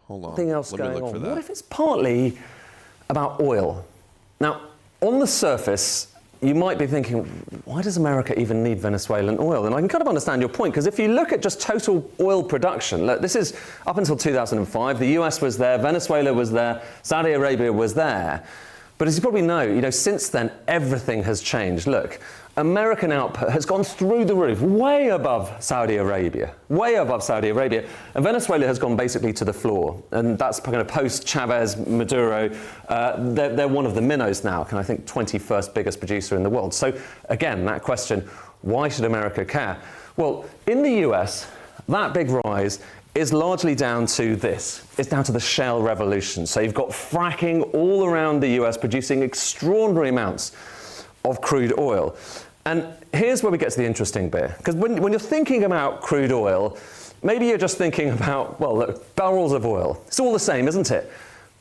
Hold on. Something else Let me going look for on. that. What if it's partly about oil? Now, on the surface, you might be thinking, why does America even need Venezuelan oil? And I can kind of understand your point, because if you look at just total oil production, look, this is up until 2005, the US was there, Venezuela was there, Saudi Arabia was there. But as you probably know, since then, everything has changed. Look, American output has gone through the roof, way above Saudi Arabia, and Venezuela has gone basically to the floor, and that's kind of post-Chavez, Maduro. They're one of the minnows now, and I think 21st biggest producer in the world. So again, that question, why should America care? Well, in the US, that big rise is largely down to this. It's down to the shale revolution. So you've got fracking all around the US producing extraordinary amounts of crude oil. And here's where we get to the interesting bit. Because when you're thinking about crude oil, maybe you're just thinking about, well, look, barrels of oil. It's all the same, isn't it?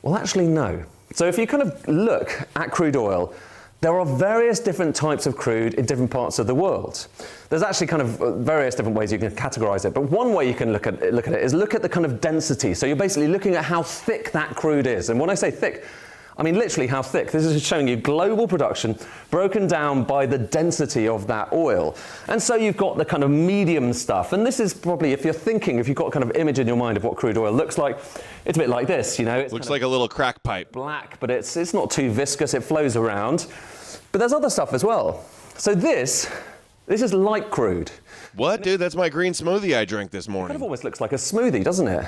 Well, actually, no. So if you kind of look at crude oil, there are various different types of crude in different parts of the world. There's actually kind of various different ways you can categorize it. But one way you can look at it is look at the kind of density. So you're basically looking at how thick that crude is. And when I say thick, I mean literally how thick. This is showing you global production broken down by the density of that oil. And so you've got the kind of medium stuff. And this is probably, if you've got a kind of image in your mind of what crude oil looks like, it's a bit like this, It looks like a little crack pipe. Black, but it's not too viscous. It flows around. But there's other stuff as well. So this is light crude. What, dude? That's my green smoothie I drank this morning. It kind of almost looks like a smoothie, doesn't it?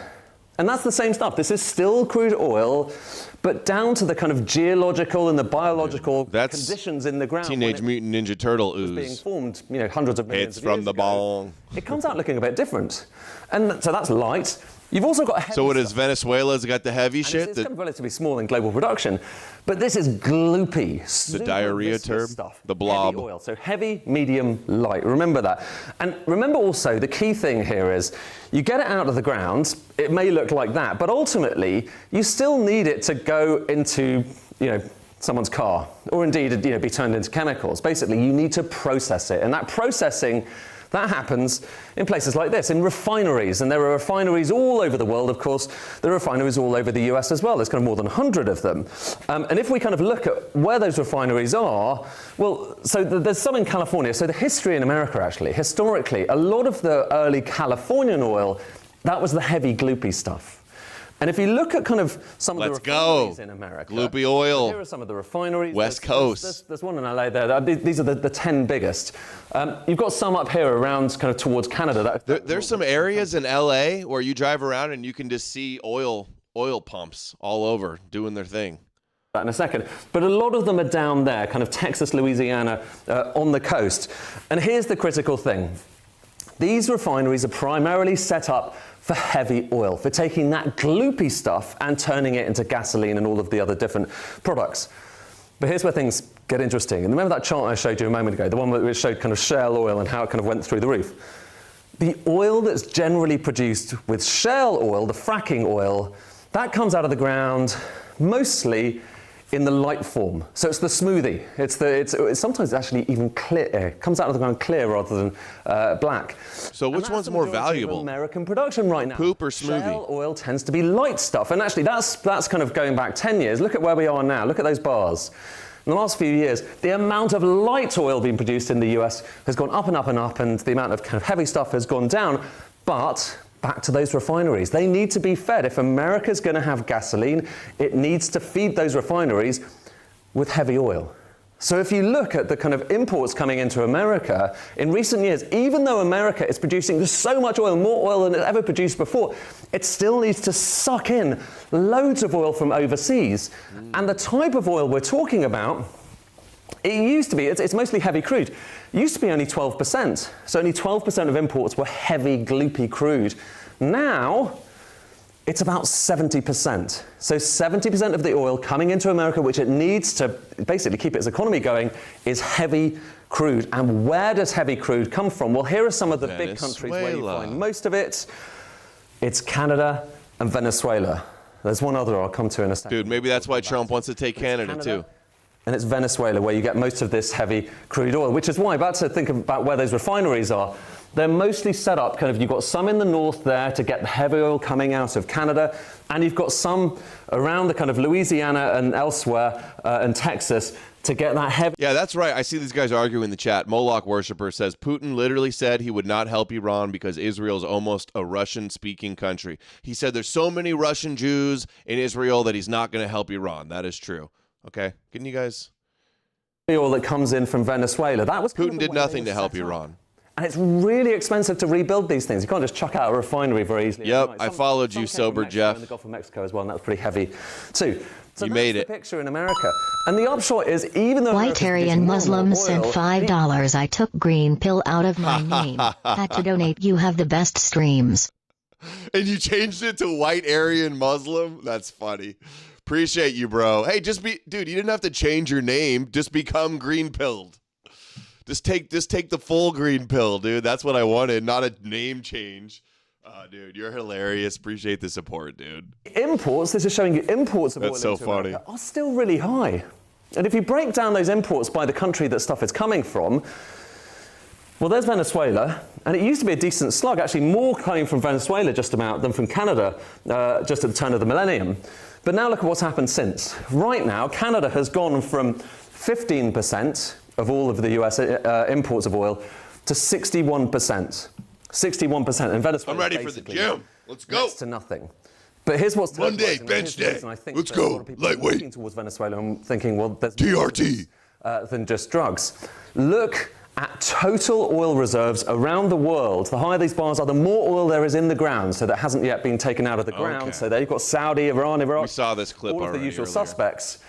And that's the same stuff. This is still crude oil, but down to the kind of geological and the biological conditions in the ground. Teenage Mutant Ninja Turtle ooze. Being formed, hundreds of millions It's of years from the ago. bong. It comes out looking a bit different. And so that's light. You've also got heavy So what is stuff. Venezuela's got the heavy shit? It's kind of relatively small in global production, but this is gloopy. The diarrhea term? Stuff. The blob. Heavy oil. So heavy, medium, light. Remember that. And remember also the key thing here is you get it out of the ground, it may look like that, but ultimately you still need it to go into, someone's car, or indeed, be turned into chemicals. Basically, you need to process it. And that processing, that happens in places like this, in refineries. And there are refineries all over the world, of course. There are refineries all over the US as well. There's kind of more than 100 of them. And if we kind of look at where those refineries are, well, so there's some in California. So the history in America, actually, historically, a lot of the early Californian oil, that was the heavy, gloopy stuff. And if you look at kind of some of the refineries in America. Gloopy oil. Here are some of the refineries. West Coast. There's one in LA there. These are the 10 biggest. You've got some up here around kind of towards Canada. There's some areas in LA where you drive around and you can just see oil pumps all over doing their thing. That in a second. But a lot of them are down there, kind of Texas, Louisiana, on the coast. And here's the critical thing. These refineries are primarily set up for heavy oil, for taking that gloopy stuff and turning it into gasoline and all of the other different products. But here's where things get interesting. And remember that chart I showed you a moment ago, the one which showed kind of shale oil and how it kind of went through the roof? The oil that's generally produced with shale oil, the fracking oil, that comes out of the ground mostly in the light form. So it's the smoothie. It's sometimes actually even clear. It comes out of the ground clear rather than black. So which one's more valuable? American production right now. Poop or smoothie? Shale oil tends to be light stuff. And actually that's kind of going back 10 years. Look at where we are now. Look at those bars. In the last few years, the amount of light oil being produced in the US has gone up and up and up, and the amount of kind of heavy stuff has gone down. But back to those refineries. They need to be fed. If America's going to have gasoline, it needs to feed those refineries with heavy oil. So if you look at the kind of imports coming into America, in recent years, even though America is producing so much oil, more oil than it ever produced before, it still needs to suck in loads of oil from overseas. And the type of oil we're talking about, it used to be, it's mostly heavy crude. It used to be only 12%. So only 12% of imports were heavy, gloopy crude. Now, it's about 70%. So 70% of the oil coming into America, which it needs to basically keep its economy going, is heavy crude. And where does heavy crude come from? Well, here are some of the big countries where you find most of it. It's Canada and Venezuela. There's one other I'll come to in a second. Dude, maybe that's why Trump wants to take Canada too. And it's Venezuela where you get most of this heavy crude oil, which is why, about to think about where those refineries are, they're mostly set up, kind of, you've got some in the north there to get the heavy oil coming out of Canada, and you've got some around the kind of Louisiana and elsewhere and Texas to get that heavy. Yeah, that's right. I see these guys arguing in the chat. Moloch Worshipper says, Putin literally said he would not help Iran because Israel is almost a Russian-speaking country. He said there's so many Russian Jews in Israel that he's not going to help Iran. That is true. Okay, can you guys? Oil that comes in from Venezuela. That was Putin did nothing to help Iran. And it's really expensive to rebuild these things. You can't just chuck out a refinery very easily. Yep, I followed you, Sober Jeff. In the Gulf of Mexico as well, and that was pretty heavy too. So you made it. The picture in America. And the upshot is, even though White Aryan Muslim sent $5. I took green pill out of my name. Had to donate. You have the best streams. And you changed it to White Aryan Muslim? That's funny. Appreciate you, bro. Hey, dude, you didn't have to change your name. Just become green pilled. Just take the full green pill, dude. That's what I wanted, not a name change. Dude, you're hilarious. Appreciate the support, dude. Imports, this is showing you imports of oil That's so into funny. America are still really high. And if you break down those imports by the country that stuff is coming from, well, there's Venezuela, and it used to be a decent slug, actually more coming from Venezuela just about than from Canada just at the turn of the millennium. But now look at what's happened since. Right now, Canada has gone from 15% of all of the US imports of oil to 61%. 61%. And Venezuela, I'm ready for the gym. Let's go. Next to nothing. But here's what's Monday, bench day. Let's go. Lightweight. Looking towards Venezuela and thinking, well, there's TRT than just drugs. Look at total oil reserves around the world. The higher these bars are, the more oil there is in the ground, so that hasn't yet been taken out of the ground. Okay. So there you've got Saudi, Iran, Iraq. We saw this clip all of the usual earlier. suspects.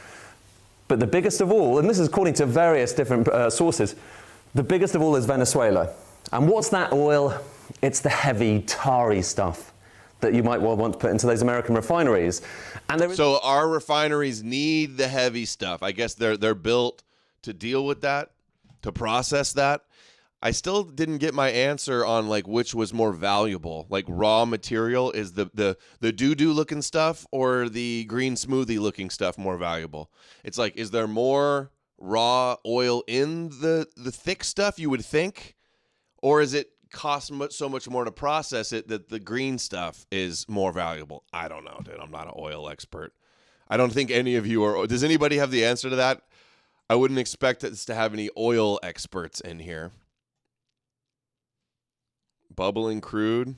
But the biggest of all, and this is according to various different sources, the biggest of all is Venezuela. And what's that oil? It's the heavy, tarry stuff that you might well want to put into those American refineries. And so our refineries need the heavy stuff. I guess they're built to deal with that, to process that. I still didn't get my answer on like which was more valuable, like raw material is the doo-doo looking stuff or the green smoothie looking stuff more valuable. It's like, is there more raw oil in the thick stuff you would think, or is it cost so much more to process it that the green stuff is more valuable? I don't know, dude. I'm not an oil expert. I don't think any of you are. Does anybody have the answer to that? I wouldn't expect us to have any oil experts in here. Bubbling crude.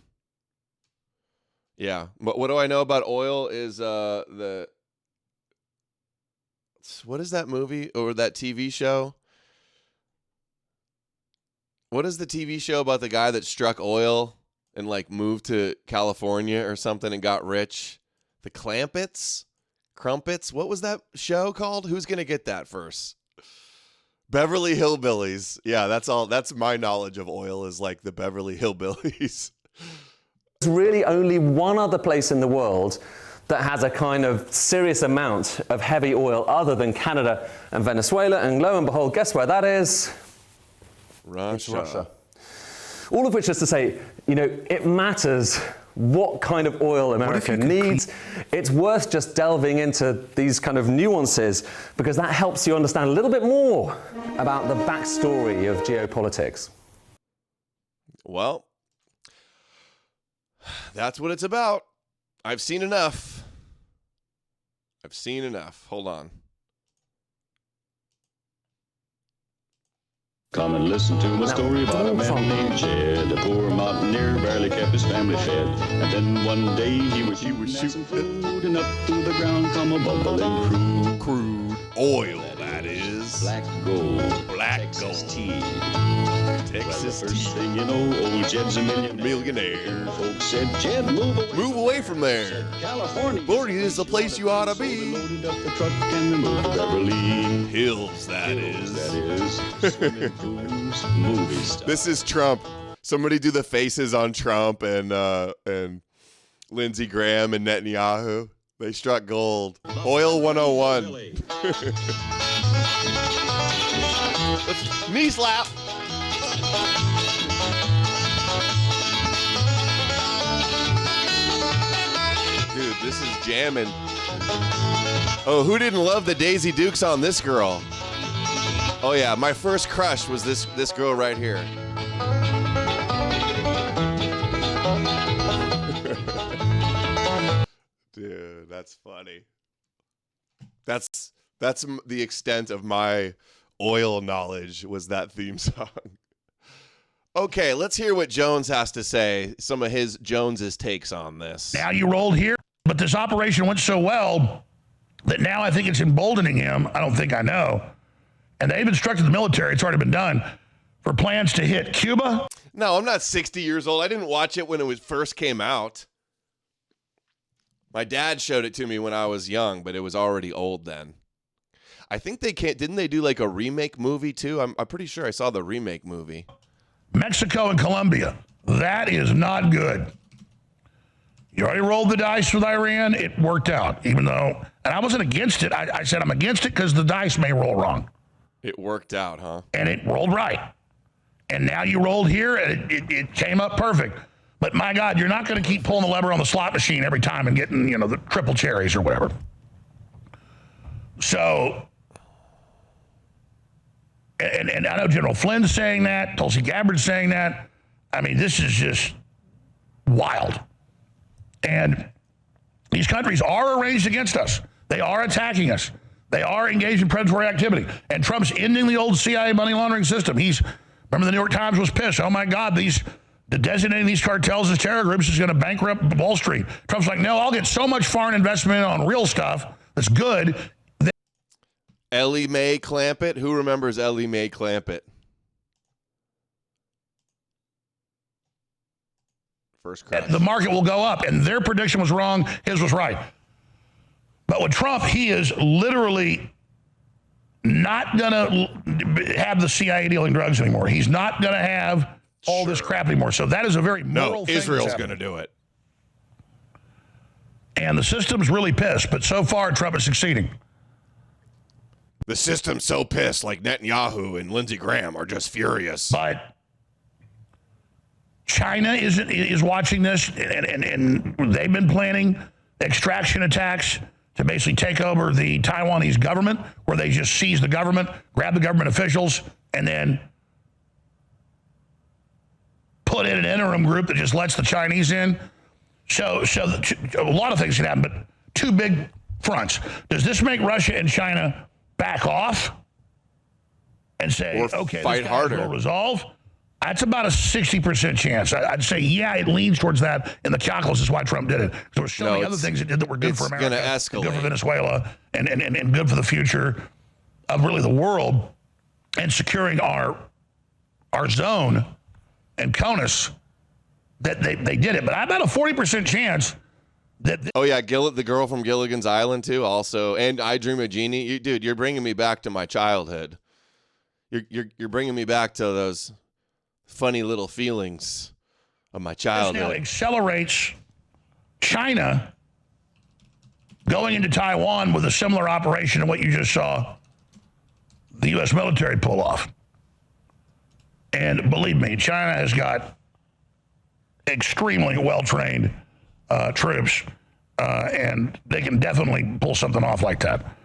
Yeah. But what do I know about oil is what is that movie or that TV show? What is the TV show about the guy that struck oil and like moved to California or something and got rich? The Crumpets? What was that show called? Who's going to get that first? Beverly Hillbillies. Yeah, that's all. That's my knowledge of oil is like the Beverly Hillbillies. There's really only one other place in the world that has a kind of serious amount of heavy oil other than Canada and Venezuela. And lo and behold, guess where that is? Russia. All of which is to say, you know, it matters what kind of oil America needs. It's worth just delving into these kind of nuances because that helps you understand a little bit more about the backstory of geopolitics. Well, that's what it's about. I've seen enough. I've seen enough. Hold on. Come and listen to my story about a man named Jed. A poor mountaineer barely kept his family fed. And then one day he was shooting food, and up through the ground come a bubbling crude oil, that is. Black gold. Black Texas gold. tea. Texas well, the first tea. thing you know, old Jed's a millionaire. Folks said, Jed, move away from there. California. Florida is the place you ought to be. Loaded up the truck and they moved to Beverly Hills, that is. That is. Swimming pools, movie stuff. This is Trump. Somebody do the faces on Trump and Lindsey Graham and Netanyahu. They struck gold. Oil 101. Knee slap. Dude, this is jamming. Oh, who didn't love the Daisy Dukes on this girl? Oh yeah, my first crush was this girl right here. Dude, that's funny. That's the extent of my oil knowledge, was that theme song. Okay, let's hear what Jones has to say, some of Jones's takes on this. Now you rolled here, but this operation went so well that now I think it's emboldening him. I don't think I know. And they've instructed the military, it's already been done, for plans to hit Cuba. No, I'm not 60 years old. I didn't watch it when it first came out. My dad showed it to me when I was young, but it was already old then. I think didn't they do like a remake movie too? I'm pretty sure I saw the remake movie. Mexico and Colombia. That is not good. You already rolled the dice with Iran. It worked out, even though, and I wasn't against it. I said I'm against it because the dice may roll wrong. It worked out, huh? And it rolled right. And now you rolled here, and it came up perfect. But my God, you're not going to keep pulling the lever on the slot machine every time and getting, the triple cherries or whatever. So, and I know General Flynn's saying that, Tulsi Gabbard's saying that. I mean, this is just wild. And these countries are arranged against us. They are attacking us. They are engaged in predatory activity. And Trump's ending the old CIA money laundering system. Remember the New York Times was pissed. Oh my God, designating these cartels as terror groups is going to bankrupt Wall Street. Trump's like, no, I'll get so much foreign investment on real stuff that's good. Ellie Mae Clampett. Who remembers Ellie Mae Clampett? First crash. The market will go up, and their prediction was wrong. His was right. But with Trump, he is literally not going to have the CIA dealing drugs anymore. He's not going to have all this crap anymore. So that is a very moral thing. Israel's going to do it. And the system's really pissed, but so far Trump is succeeding. The system's so pissed, like Netanyahu and Lindsey Graham are just furious. But China is watching this, and they've been planning extraction attacks to basically take over the Taiwanese government, where they just seize the government, grab the government officials, and then put in an interim group that just lets the Chinese in. So a lot of things can happen, but two big fronts. Does this make Russia and China back off and say, or okay, fight this harder, will resolve? That's about a 60% chance. I'd say, yeah, it leans towards that. And the calculus is why Trump did it. There were so many other things it did that were good for America, gonna escalate. good for Venezuela, and good for the future of really the world and securing our zone and CONUS, that they did it. But I bet a 40% chance that... Oh, yeah, the girl from Gilligan's Island, too, also. And I Dream of Jeannie. Dude, you're bringing me back to my childhood. You're bringing me back to those funny little feelings of my childhood. This now accelerates China going into Taiwan with a similar operation to what you just saw the U.S. military pull off. And believe me, China has got extremely well-trained troops, and they can definitely pull something off like that.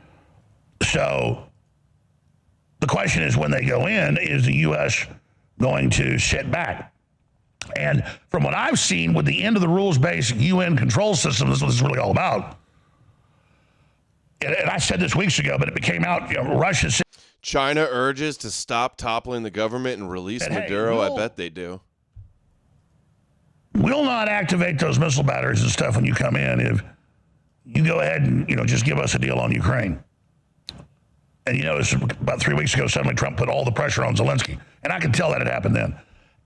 So the question is, when they go in, is the U.S. going to sit back? And from what I've seen with the end of the rules-based UN control system, this is what it's really all about. And I said this weeks ago, but it became out, Russia said, China urges to stop toppling the government and release Maduro. I bet they do. We'll not activate those missile batteries and stuff when you come in if you go ahead and, just give us a deal on Ukraine. And about 3 weeks ago, suddenly Trump put all the pressure on Zelensky. And I could tell that it happened then.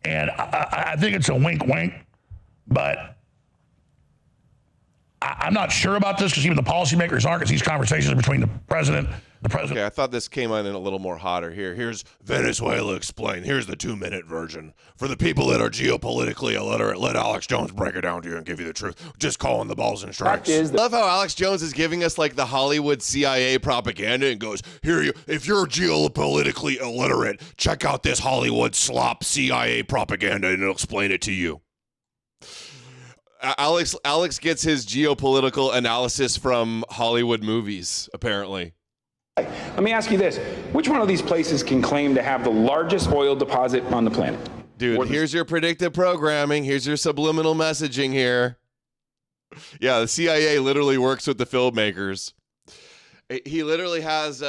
And I think it's a wink, but I'm not sure about this because even the policymakers aren't, because these conversations are between the president. Okay, I thought this came on in a little more hotter here. Here's Venezuela explained. Here's the 2-minute version. For the people that are geopolitically illiterate, let Alex Jones break it down to you and give you the truth. Just calling the balls and strikes. I love how Alex Jones is giving us like the Hollywood CIA propaganda and goes, here, if you're geopolitically illiterate, check out this Hollywood slop CIA propaganda and it'll explain it to you. Alex gets his geopolitical analysis from Hollywood movies, apparently. Let me ask you this. Which one of these places can claim to have the largest oil deposit on the planet? Dude, here's your predictive programming. Here's your subliminal messaging here. Yeah, the CIA literally works with the filmmakers. He literally has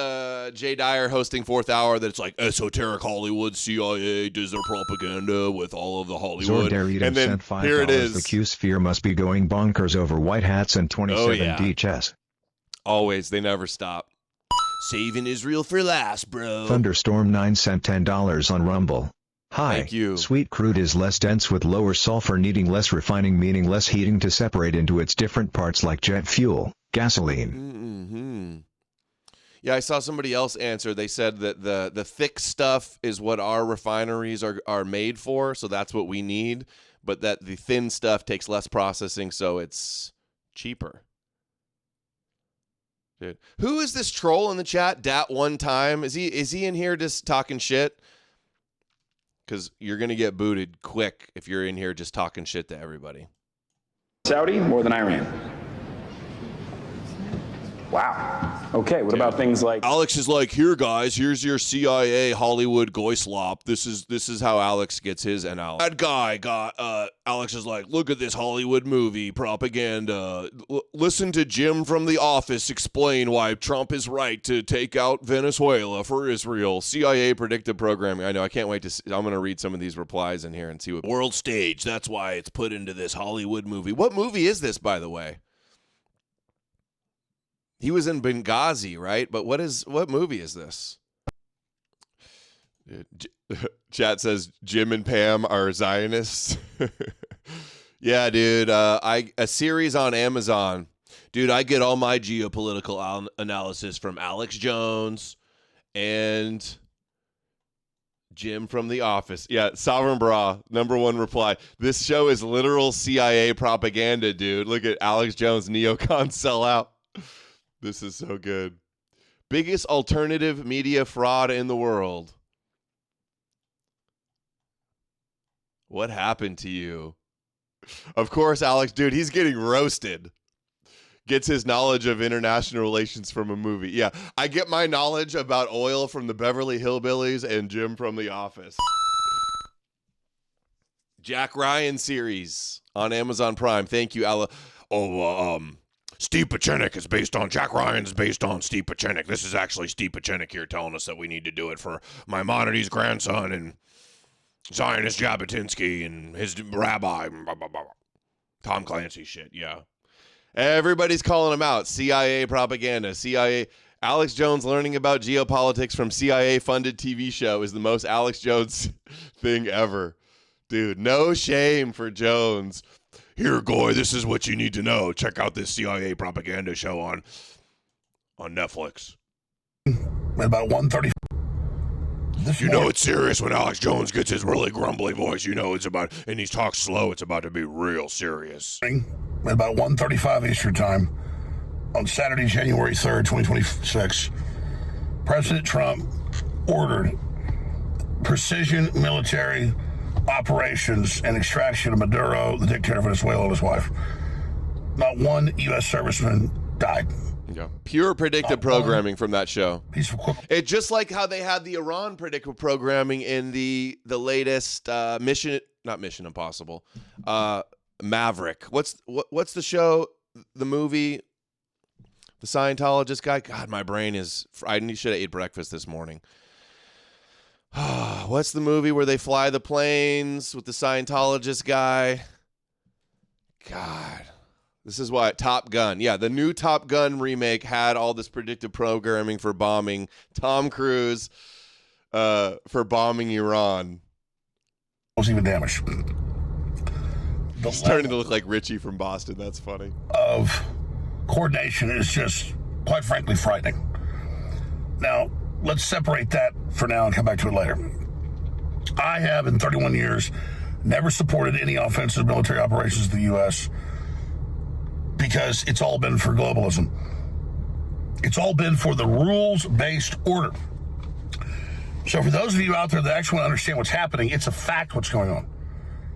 Jay Dyer hosting Fourth Hour that's like esoteric Hollywood. CIA does their propaganda with all of the Hollywood. Zordarito and then sent $5. Here it is. The Q-sphere must be going bonkers over white hats and 27 chess. Always. They never stop. Saving Israel for last, bro. Thunderstorm 9 sent $10 on Rumble. Hi. Thank you. Sweet crude is less dense with lower sulfur, needing less refining, meaning less heating to separate into its different parts like jet fuel, gasoline. Mm-hmm. Yeah, I saw somebody else answer. They said that the thick stuff is what our refineries are made for, so that's what we need, but that the thin stuff takes less processing, so it's cheaper. Dude, who is this troll in the chat? Dat one time. Is he in here just talking shit? Because you're gonna get booted quick if you're in here just talking shit to everybody. Saudi more than Iran. Wow. Okay, what about things like... Alex is like, here, guys, here's your CIA Hollywood goyslop. This is how Alex gets his analysis. That guy got, Alex is like, look at this Hollywood movie propaganda. Listen to Jim from The Office explain why Trump is right to take out Venezuela for Israel. CIA predictive programming. I know, I can't wait to see. I'm going to read some of these replies in here and see what... World stage, that's why it's put into this Hollywood movie. What movie is this, by the way? He was in Benghazi, right? But what movie is this? Chat says Jim and Pam are Zionists. Yeah, dude. A series on Amazon. Dude, I get all my geopolitical analysis from Alex Jones and Jim from The Office. Yeah, Sovereign Bra, #1 reply. This show is literal CIA propaganda, dude. Look at Alex Jones, neocon sellout. This is so good. Biggest alternative media fraud in the world. What happened to you? Of course, Alex, dude, he's getting roasted. Gets his knowledge of international relations from a movie. Yeah, I get my knowledge about oil from the Beverly Hillbillies and Jim from The Office. Jack Ryan series on Amazon Prime. Thank you, Ella. Steve Pachenik is based on, Jack Ryan is based on Steve Pachenik. This is actually Steve Pachenik here telling us that we need to do it for Maimonides' grandson and Zionist Jabotinsky and his rabbi. Blah, blah, blah. Tom Clancy shit, yeah. Everybody's calling him out. CIA propaganda, CIA. Alex Jones learning about geopolitics from CIA-funded TV show is the most Alex Jones thing ever. Dude, no shame for Jones. Here, Goy, this is what you need to know. Check out this CIA propaganda show on Netflix. About 1:30. You know it's serious when Alex Jones gets his really grumbly voice. You know it's about, and he talks slow, it's about to be real serious. At about 1:35 Eastern Time on Saturday, January 3rd, 2026, President Trump ordered precision military operations and extraction of Maduro, the dictator of Venezuela, and his wife. Not one U.S. serviceman died. Yeah. Pure predictive programming from that show. It's just like how they had the Iran predictive programming in the latest not Mission Impossible, Maverick. What's the show, the movie, the Scientologist guy? God, my brain is. I should have ate breakfast this morning. What's the movie where they fly the planes with the Scientologist guy? God. This is why Top Gun. Yeah, the new Top Gun remake had all this predictive programming for bombing Tom Cruise for bombing Iran. Was even damaged. He's starting to look like Richie from Boston. That's funny. Of coordination is just, quite frankly, frightening. Now, let's separate that for now and come back to it later. I have, in 31 years, never supported any offensive military operations of the U.S., because it's all been for globalism. It's all been for the rules-based order. So for those of you out there that actually want to understand what's happening, it's a fact what's going on.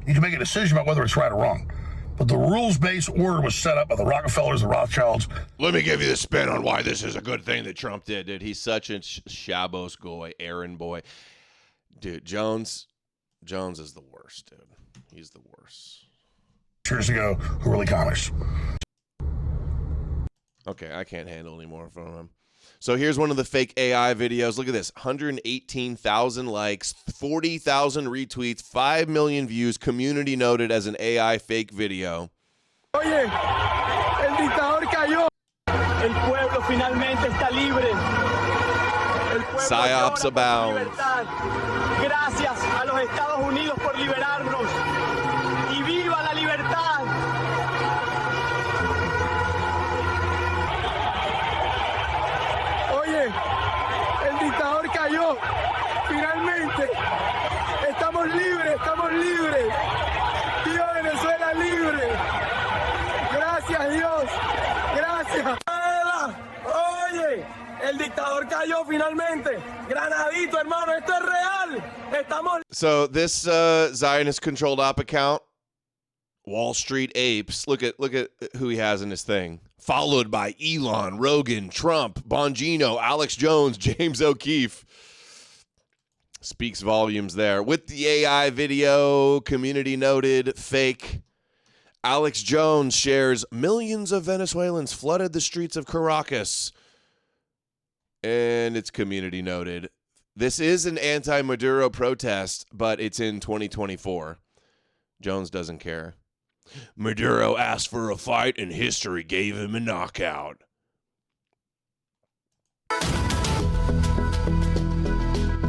You can make a decision about whether it's right or wrong. But the rules-based order was set up by the Rockefellers, the Rothschilds. Let me give you the spin on why this is a good thing that Trump did, dude. He's such a Shabos boy, errand boy. Dude, Jones is the worst, dude. He's the worst. Years ago, who were really communists. Okay, I can't handle any more from him. So here's one of the fake AI videos. Look at this. 118,000 likes, 40,000 retweets, 5 million views, community noted as an AI fake video. Oye, el dictador cayó. El pueblo finalmente está libre. Psyops abound. Gracias a los Estados Unidos por liberarnos. Y viva la libertad. Oye, el dictador cayó. Finalmente. Estamos libres, estamos libres. Viva Venezuela libre. Gracias, Dios. Gracias. Oye, el dictador cayó finalmente. Granadito, hermano, esto es real. Estamos. So this Zionist-controlled op account, Wall Street Apes. Look at who he has in his thing. Followed by Elon, Rogan, Trump, Bongino, Alex Jones, James O'Keefe. Speaks volumes there. With the AI video, community noted, fake. Alex Jones shares millions of Venezuelans flooded the streets of Caracas. And it's community noted. This is an anti-Maduro protest, but it's in 2024. Jones doesn't care. Maduro asked for a fight and history gave him a knockout.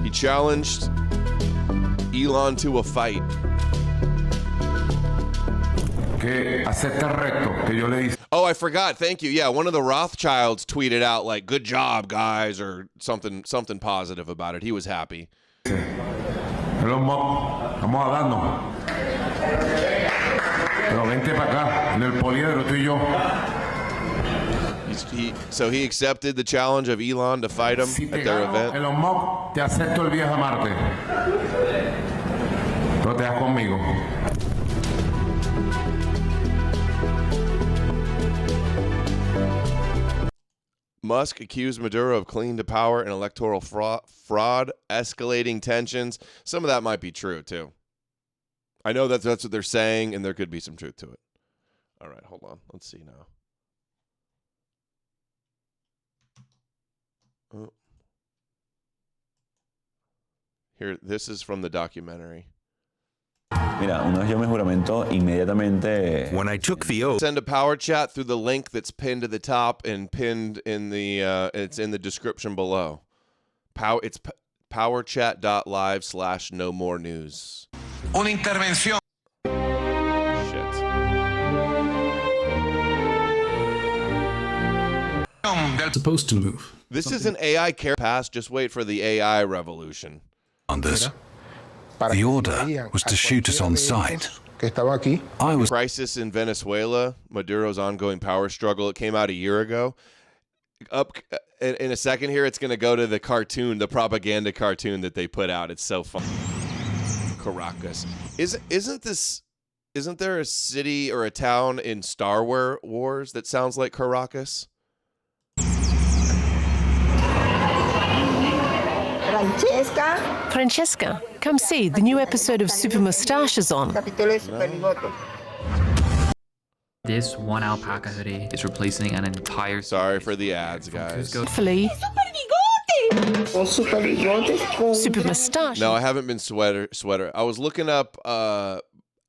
He challenged Elon to a fight. Oh, I forgot. Thank you. Yeah, one of the Rothschilds tweeted out like, "Good job, guys," or something positive about it. He was happy. Hello, Mo. Estamos hablando. Pero vente para acá, en el poliedro, tú y yo. So he accepted the challenge of Elon to fight him at their event. Elon Musk, te acepto el viaje a Marte. Pero te das conmigo. Musk accused Maduro of clinging to power and electoral fraud, escalating tensions. Some of that might be true, too. I know that's what they're saying, and there could be some truth to it. All right, hold on. Let's see now. Oh. Here, this is from the documentary. Mira, una vez yo me juramento inmediatamente. When I took the oath. Send a power chat through the link that's pinned to the top and pinned in the it's in the description below. It's powerchat.live/no-more-news. Una intervención. Shit. Supposed to move. This is an AI care pass. Just wait for the AI revolution. On this. The order was to shoot us on sight. I was crisis in Venezuela, Maduro's ongoing power struggle. It came out a year ago. Up in a second here, it's going to go to the cartoon, the propaganda cartoon that they put out. It's so fun. Caracas. Isn't there a city or a town in Star Wars that sounds like Caracas? Francesca, come see, the new episode of Super Mustache is on. This one alpaca hoodie is replacing an entire... Sorry for the ads, guys. Hopefully. Super Mustache. No, I haven't been sweater. I was looking up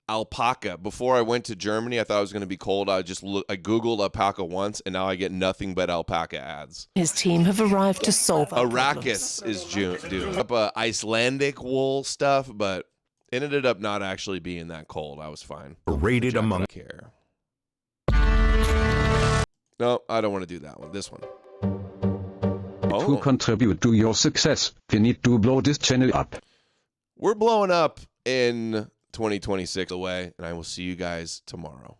alpaca. Before I went to Germany, I thought it was going to be cold. I Googled alpaca once, and now I get nothing but alpaca ads. His team have arrived to solve our Arrakis is doing up Icelandic wool stuff, but it ended up not actually being that cold. I was fine. Rated among... care. No, I don't want to do that one. This one. To contribute to your success, we need to blow this channel up. We're blowing up in 2026 away, and I will see you guys tomorrow.